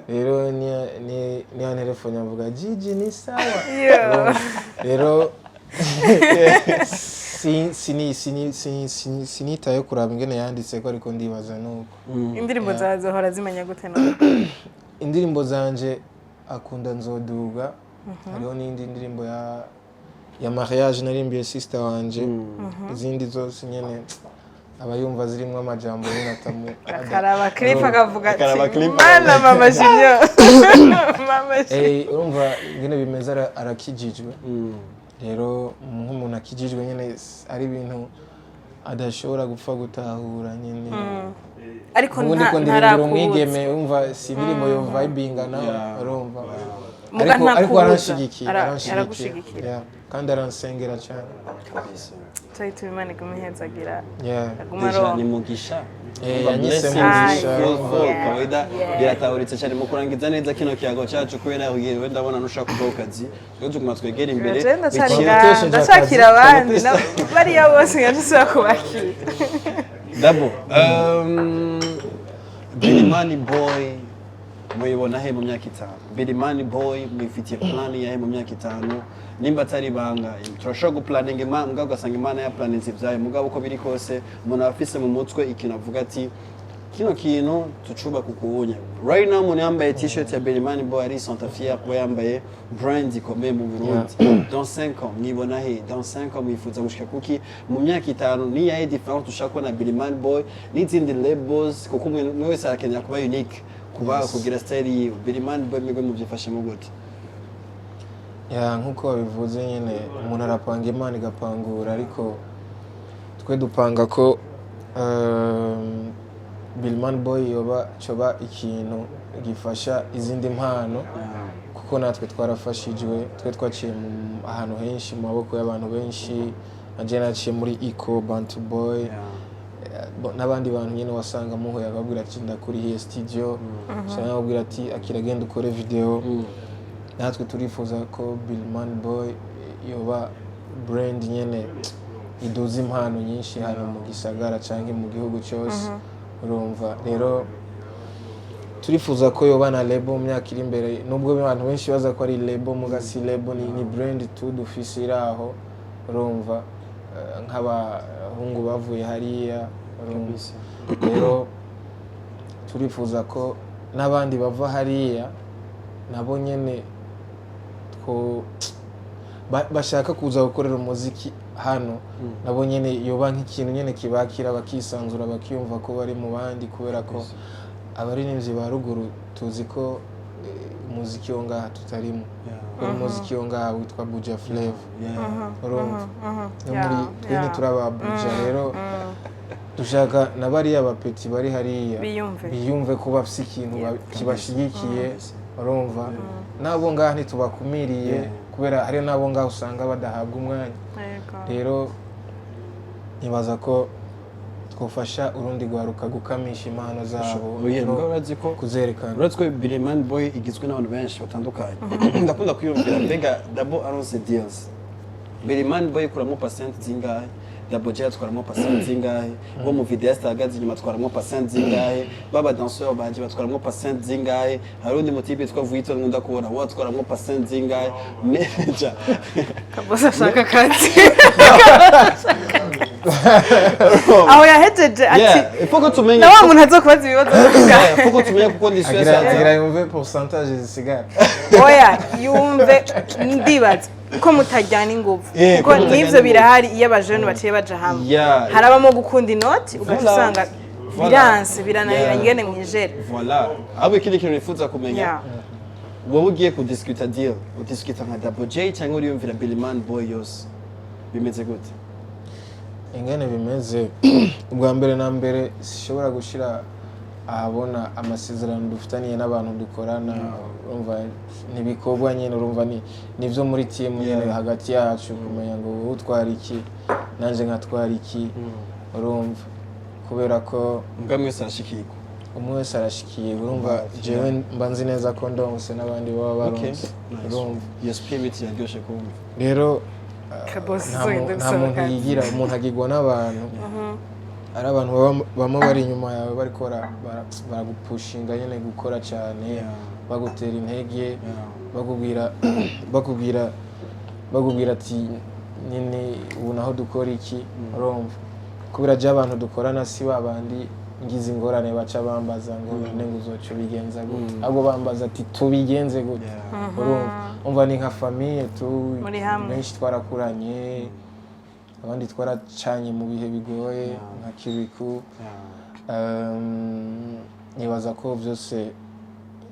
rero ni telefone avuga Gigi ni sawa rero sinitaye kuraba ingene yanditse ko ariko ndibaza nuko indirimbo zawe zohora zimenya gute no indirimbo zanje akunda nzoduga hariho n'indi ndirimbo ya mariage narimbiye sister wanje izindi zose nyene abayumva zirimo amajambo y'inatamu akaraba clip akavuga mana mama Junior mama urumva ingene bimeze arakijijwe rero nk'umuntu akijijwe nyene ari ibintu adashobora gupfa gutahura nyene ariko ntarakubura umwigeme umva si indirimbo yo vibinga nawe urumva ariko aragushigikira kandi aransengera cyane Taitu imana kumuhezagira agumaro ni Mugisha yanyise Mugisha kawaida biratahuritse cyane mu kurangiza neza kino kiyago cyacu kubera ugiye ndabona nushaka kuva ukazi cyo tuguma twegera imbere ndashakira abandi bariya bose ngashaka kubakira Dabo Bilimani boy muyibona he mu myaka 5 Bilimani boy mwifitiye plan ya he mu myaka 5 nimba atari banga turashobora guplaninga imana mugabo ugasanga imana ya planinze ibyayo mugabo uko biri kose umuntu afise mu mutwe ikintu avuga ati kino kintu tucuba kukubunya right now umuntu yambaye t-shirt ya Bilimani boy ari sont fier kuba yambaye brand ikomeye mu Burundi dans 5 ans mwibona he dans 5 ans mwifuza gushika kuki mu myaka 5 ni yahe difference ushaka kubona Bilimani boy n'izindi labels kuko umwe wese arakenera kuba unique kuba kugira style yiwe Bilimani boy mwebwe muvyifashe mu gute nkuko babivuze nyine umuntu arapanga imana igapangura ariko twe dupanga ko Bilimani boy yoba coba ikintu gifasha izindi mpano kuko natwe twarafashijwe twe twaciye ahantu henshi mu maboko y'abantu benshi anje naciye muri Eco Bantu Boy n'abandi bantu nyine wasanga muhoya babwira ati ndakurihiye studio cyangwa babwira ati akiragenda ukore video natwe turifuza ko Bilimani boy yoba brand nyene iduza impano nyinshi hano mu gisagara canke mu gihugu cyose urumva rero turifuza ko yoba na label mu myaka iri imbere nubwo abantu benshi baza ko ari label mugasi label ni brand tu dufise iraho urumva nk'abahungu bavuye hariya rero turifuza ko n'abandi bava hariya nabo nyene ko bashaka kuza gukorera umuziki hano nabo nyene yoba nk'ikintu nyene kibakira bakisanzura bakiyumva ko bari mu bandi kubera ko abaririmvyi ba ruguru tuzi ko umuziki wo ngaha tutarimo umuziki wo ngaha witwa Buja Flavor urumva muri twene turaba Buja rero dushaka nabariya bapeti bari hariya biyumve ko bafise ikintu kibashigikiye urumva nabo ngaha ntitubakumiriye kubera hari nabo ngaha usanga badahabwa umwanya rero nibaza ko twofasha urundi gwaruka gukamisha impano zabo kuzerekana uratwe Bilimani boy igizwe n'abantu benshi batandukanye ndakunda kwiyumvira mbega Dabo aronse deals Bilimani boy kuramo percent zingahe Double J atwaramo passant zingahe bo mu videoste hagaze inyuma atwaramo passant zingahe baba danseur banje batwaramo passant zingahe hari undi motipe twa vuito nkunda kubona wo atwaramo passant zingahe manager kabosa shaka kazi aho yahejeje ati il faut que tumenye na wa muntu azokubaza ibibazo il faut que tumenye kuko ndiswese agira yumve pourcentage zisigara oya yumve ndibaza ko mutajyana ingufu kuko nivyo birahari iyo abajene baciye baja hamwe harabamo gukunda inoti ugasanga biranse birananira ngene mwijere voilà abo ikindi kintu nifuza kumenya wowe ugiye kudiscuta deal udiscuta nka Double J cyangwa uriyumvira Billyman Boy yose bimeze gute ingene bimeze ubwa mbere na mbere sishobora gushira ahabona amasezerano dufitaniye n'abantu dukorana urumva nibikorwa nyene urumva nivyo muri team nyene hagati yacu kumenya ngo utwara iki nanje nkatwara iki urumva kubera ko umwe wese arashikirwa umwe wese arashikiye urumva jewe mba nzi neza ko ndonse n'abandi baba baronse urumva iyo spirit yaryoshe kumva rero nta muntu yigira umuntu agirwa n'abantu ari abantu bamwe bari inyuma yawe bariko baragupushinga nyene gukora cyane bagutera intege bakubwira ati nyine ubu naho dukora iki urumva kubera je abantu dukorana si babandi ngize ingorane baca bambaza ngo none uzoca bigenza gute ahubwo bambaza ati tubigenze gute urumva ni nka famille benshi twarakuranye abandi twaracanye mu bihe bigoye nka Kiriku nibaza ko byose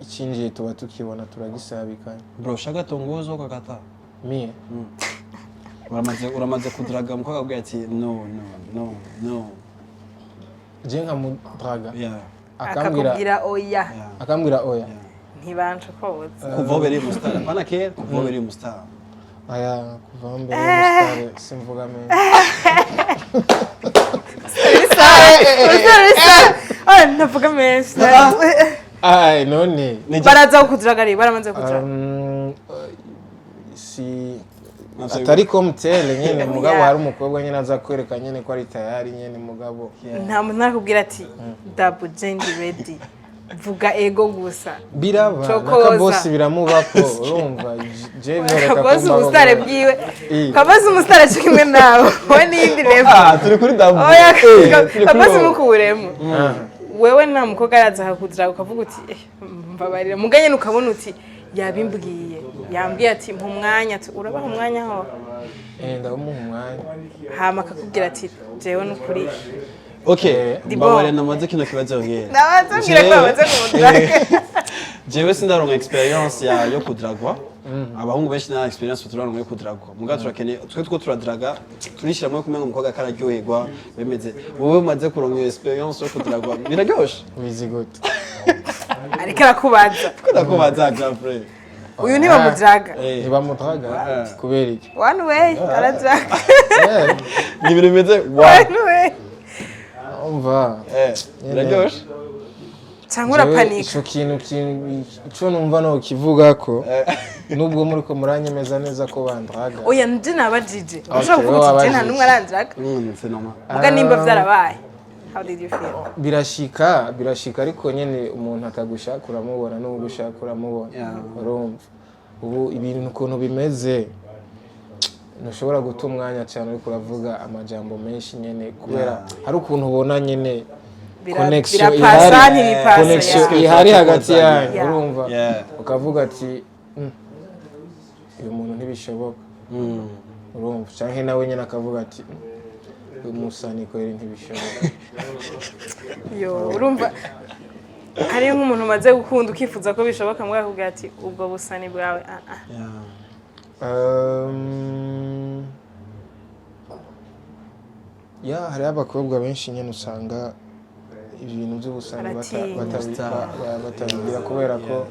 ikinjiye tuba tukibona turagisabikanye bro shaka tongozo kakata mie uramaze kudraga mukobwa abwiye ati no je nkamudraga akambwira oya yeah. ntibanca koza kuva beri mustara pana kera kuva beri mustara aya kuva mbere mustare simvuga menshi navuga menshi ay none baraza kudraga ari baramaze kudraga si atari komtele nyene mugabo hari umukobwa nyene aza kwereka nyene ko ari tayari nyene mugabo nta muntu nakubwira ati Double J ready vuga ego gusa biraba nakabosi biramubako urumva je mwereka ko kabosi umustare bwiwe kabosi umustare kimwe nawe we nindi level turi kuri Double J kabosi mukuremo wewe nta mukobwa araza hakudira ukavuga uti mbabarira muganye nukabona uti yabimbwiye yambwiye ati mpa umwanya urabaha umwanya ho ndamuha umwanya hama akakubwira ati jewe nukuri okay mbabare namaze kino kibazo ngere nabazongera ko baze kumudraga jewe sindaronka experience yo kudragwa abahungu benshi na experience turaronka yo kudragwa muga turakene twe turadraga turishira mwe kumenga umukobwa kararyoherwa bemeze wowe umaze kuronka experience yo kudragwa biraryoshe wizi gute ariko arakubaza kudakubaza girlfriend uyu ni bamudraga ntibamudraga kubera iki one way aradraga ni bimeze one way umva biraryoshe cyangwa urapanika ico kintu ico numva no kivuga ko nubwo muri ko muranyemeza neza ko bandraga oya nje nabajije ushaka kuvuga ati nta numwe arandraga c'est normal muga nimba vyarabaye how did you feel birashika ariko nyene umuntu atagushaka uramubona n'ubwo ushaka uramubona urumva ubu ibintu ukuntu bimeze ntushobora guta umwanya cyane ariko uravuga amajambo menshi nyene kubera hari ukuntu ubona nyene connection ihari hagati yanyu urumva ukavuga ati uyu muntu ntibishoboka urumva canke nawe nyene akavuga ati umusani kweri ntibishoboka urumva hari nk'umuntu umaze gukunda ukifuza ko bishoboka mwe akubwira ati ubwo busani bwawe hari abakobwa benshi nyene usanga ibintu by'ubusani batabigira kubera ko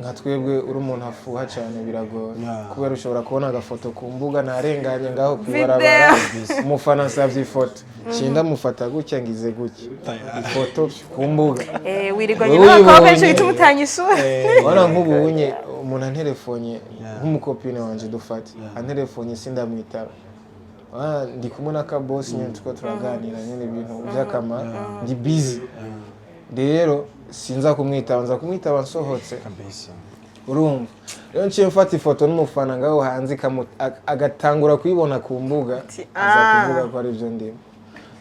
nka twebwe uri umuntu afuha cyane biragora kubera ushobora kubona agafoto ku mbuga ntarenganye ngaho kwibarabara umufana asavye ifoto cinda mufata gutya ngize gutya ifoto ku mbuga wiriganye n'abakobwa cyo bituma utanya isura wana nk'ubunye umuntu anterefonye nk'umukopine wanje dufate anterefonye sindamwitaba ndi kumwe na kabosi nyine tuko turaganira nyine ibintu by'akamaro ndi busy rero sinza kumwitaba nza kumwitaba nsohotse kabisa urumva rero nciye mfata ifoto n'umufana ngaho hanze agatangura kuyibona ku mbuga aza kuvuga ko ari byo ndimo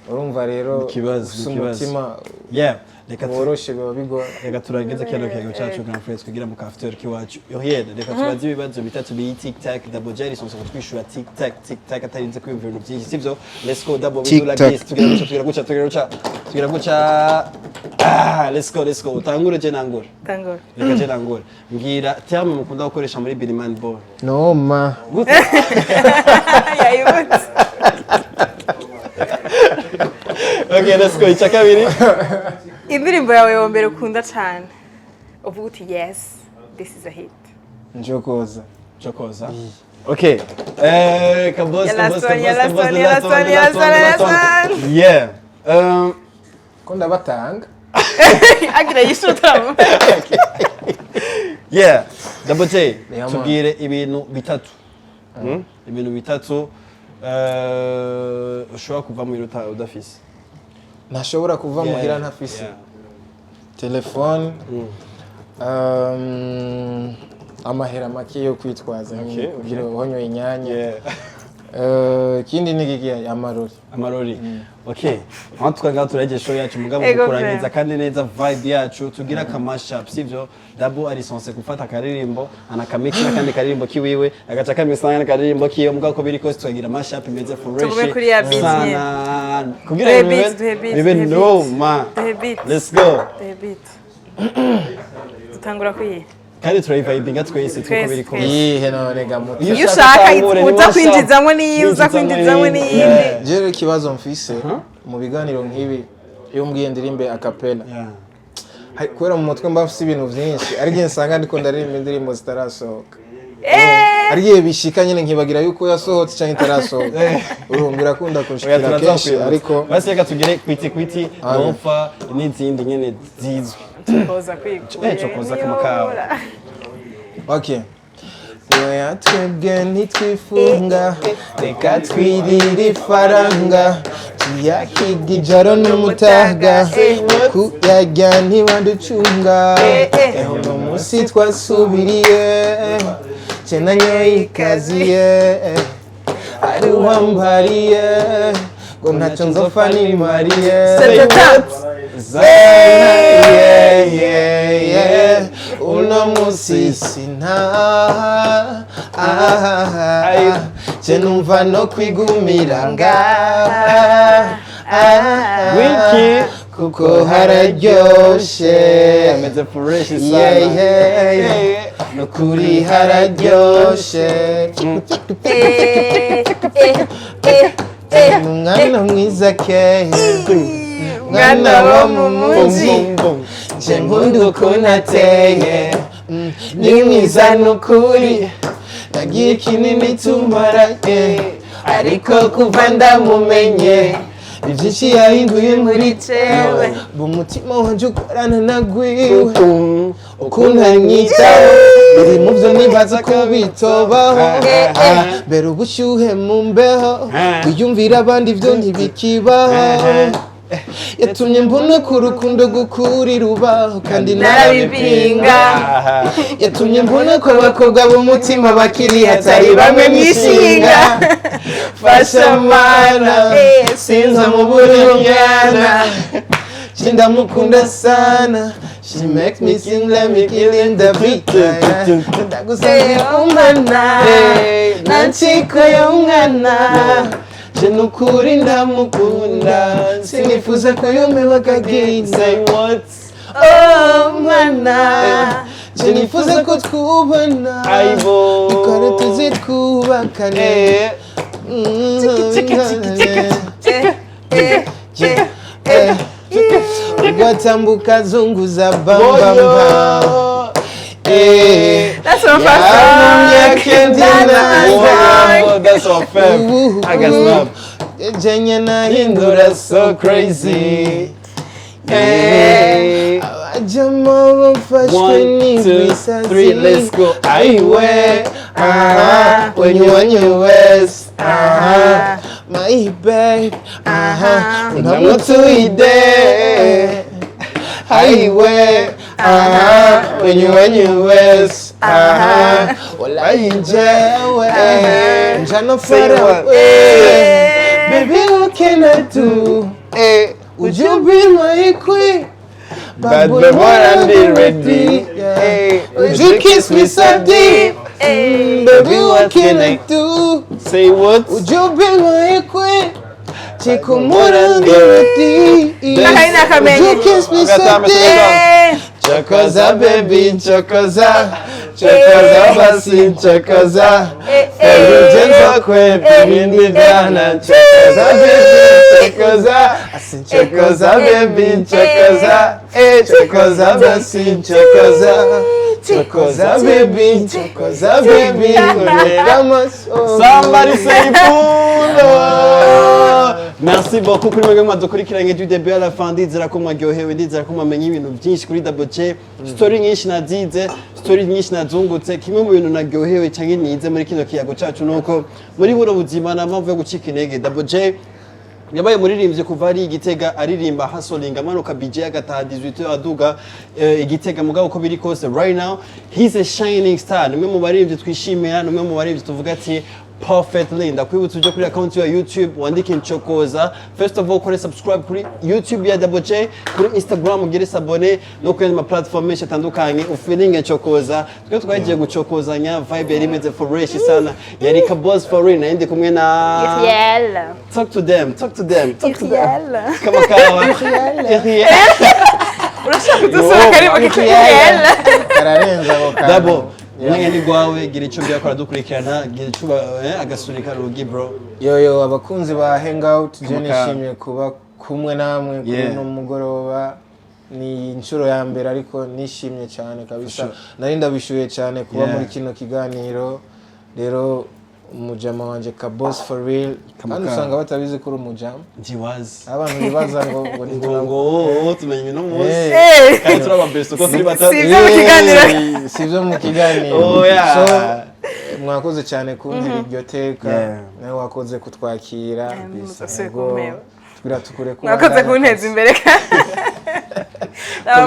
urumva rero umutima reka woroshe biba bigora reka turangiza kino kego cyacu Grand Frères kugira mu cafeteria kiwacu yohera reka tubaze ibibazo bitatu bi TikTok double Jerry sonse kutwishura TikTok atarinze kwiyumvira ibintu byinshi sivyo let's go double we do like this tugira guca let's go utangure je nangura reka je nangura mbwira terme mukunda gukoresha muri Billiman Ball no ma yayibutse okay let's go ica kabiri indirimbo yawe yo mbere ukunda cyane uvuga uti yes this is a hit njokoza okay kabos yeah ko ndabatanga agira yishuta yeah double J tubwire ibintu bitatu ushobora kuva mu iruta udafise ntashobora kuva muhira ntafise telefone amahera make yo kwitwaza kugira uhonyoye inyanya ikindi ni gigi amarori okay aho twanga turaje show yacu mugabo gukoranyiriza kandi neza vibe yacu tugira ka mashup sivyo double ari sonse gufata akaririmbo anakamikira kandi karirimbo kiwiwe agaca kamisanga karirimbo kiyo mugabo ko biri kose twagira mashup imeze fresh sana kugira bibe no ma let's go tutangura kuyi kandi turayivibinga twese tuko biri ko yihe none gamuta iyo ushaka uza kwinjizamwe n'iyindi je kibazo mfise mu biganiro nk'ibi iyo mbwiye ndirimbe acapella kubera mu mutwe mba mfise ibintu byinshi ariko nsanga ndiko ndaririmba indirimbo zitarasohoka ariye bishika nyine nkibagira yuko yasohotse cyangwa itarasohoka urumvira kunda kunshikira kenshi ariko basi reka tugire kwiti nopfa n'izindi nyene zizwe chokoza kama kawa okay oya twebwe ntitwifunga reka twirire ifaranga tuyahiga ijoro n'umutaga kuyarya ntibaducunga uno munsi twasubiriye cyena nyoye ikaziye ari uwambariye ngo ntacyo nzopfa nimariye uno munsi sinaha je numva no kwigumira ngaha kuko hararyoshe ameze fresh sana nukuri hararyoshe umwana mwiza keye mwana wo mu muji je nkunda ukuntu ateye ni mwiza nukuri nagiye kinini tumaranye ariko kuva ndamumenye ivyinshi yahinduye muri tewe bumutima wanje ukorana nagwiwe ukuntu anyitaho biri mu vyo nibaza ko bitobaho mbere ubushyuhe mu mbeho wiyumvira abandi vyo ntibikibaho yatumye mbona ko urukundo gukuri rubaho kandi narabipinga yatumye mbona ko abakobwa b'umutima bakiri hatari bamwe mwishinga fasha mana sinza mu buriyana ndamukunda sana she makes me sing let me kill in the beat ndagusanga umwana nanciko y'umwana je nukuri ndamukunda sinifuza ko yomewe again say what mwana je nifuza ko twubana dukore tuzitwubakane ugatambuka zunguza bambamba that's our first song. That's our fam. I got snap. Jenya hindura so crazy. Ajama wafashwe three, let's go. Aiwe, when you on your west, my babe, unamutuide, highway, when you west, walai Jewe, njano far away, baby what can I do? Would you be my queen? But before I'm ready, would you kiss me so deep? Baby, what can I do? Say what? Would you be my queen? Chikumura ready. Would you kiss me so deep? Chokoza baby, chokoza, chokoza basi, chokoza. Erujenza kwe bindi dana, chokoza baby, chokoza, chokoza baby, chokoza, chokoza basi, chokoza. Chokoza baby, chokoza baby, somebody say pulo. Merci beaucoup kuri mwebwe mwadukurikiranye du début à la fin, ndizera ko mwaryohewe, ndizera ko mwamenye ibintu byinshi kuri Double J. Story nyinshi nazize, story nyinshi nazungutse. Kimwe mu bintu naryohewe cyangwa nize muri kino kiyago cacu nuko muri buno buzima na mpamvu yo gucika intege. Double J yabaye muririmbyi kuva ari Gitega aririmba hasolinga amanuka BJ agataha 18 aduga Gitega mugabo uko biri kose right now he's a shining star. Nimwe mu baririmbyi twishimira, nimwe mu baririmbyi tuvuga ati perfectly. Ndakwibutsa uje kuri account ya YouTube wandike Ncokoza. First of all kore subscribe kuri YouTube ya Double J, kuri Instagram ugire sabone no kuri ma platform menshi atandukanye ufeeling Ncokoza. Twe twagiye gucokozanya vibe yari imeze fresh sana. Yari ka boss for real ndi kumwe na Iriel. Talk to them. Iriel. Kama kawa. Iriel. Urashaka dusura karibu Iriel. Kararenza ngo Dabo. Mwenge ni gwawe gira ico byakora dukurikirana gira ico agasunika rugi bro. Yo abakunzi ba hangout je nishimiye kuba kumwe namwe kuri no mugoroba. Ni inshuro ya mbere ariko nishimye cyane kabisa. Nari ndabishuye cyane kuba muri kino kiganiro. Rero umujama wanje ka boss for real. Kandi usanga batabizi kuri umujama. Njiwazi. Abantu bibaza ngo ngo tumenye ibintu mose. Kandi turaba best uko turi batatu. Sivyo mu kiganiro. Oh yeah. So mwakoze cyane kuntira iryo teka. Nawe wakoze kutwakira. Twira tukure ku. Mwakoze kunteza imbere kandi.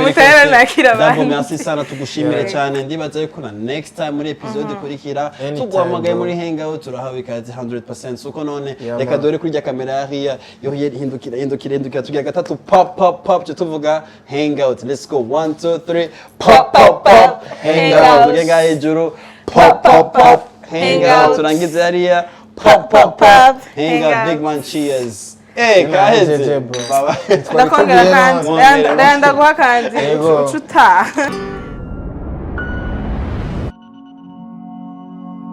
Mutayera nakira abantu. Dabo merci sana tugushimire cyane ndibaza yuko na next time muri episode kurikira tugwamagaye muri hangout turahawe ikaze 100% suko none reka dore kuri ya kamera hariya yo hindukira tugira gatatu pop tuvuga hangout. Let's go 1 2 3 pop hangout tugira hejuru pop hangout turangize hariya pop hangout. Big man cheers. Kaze ndakongera kandi ndaguha kandi ucuta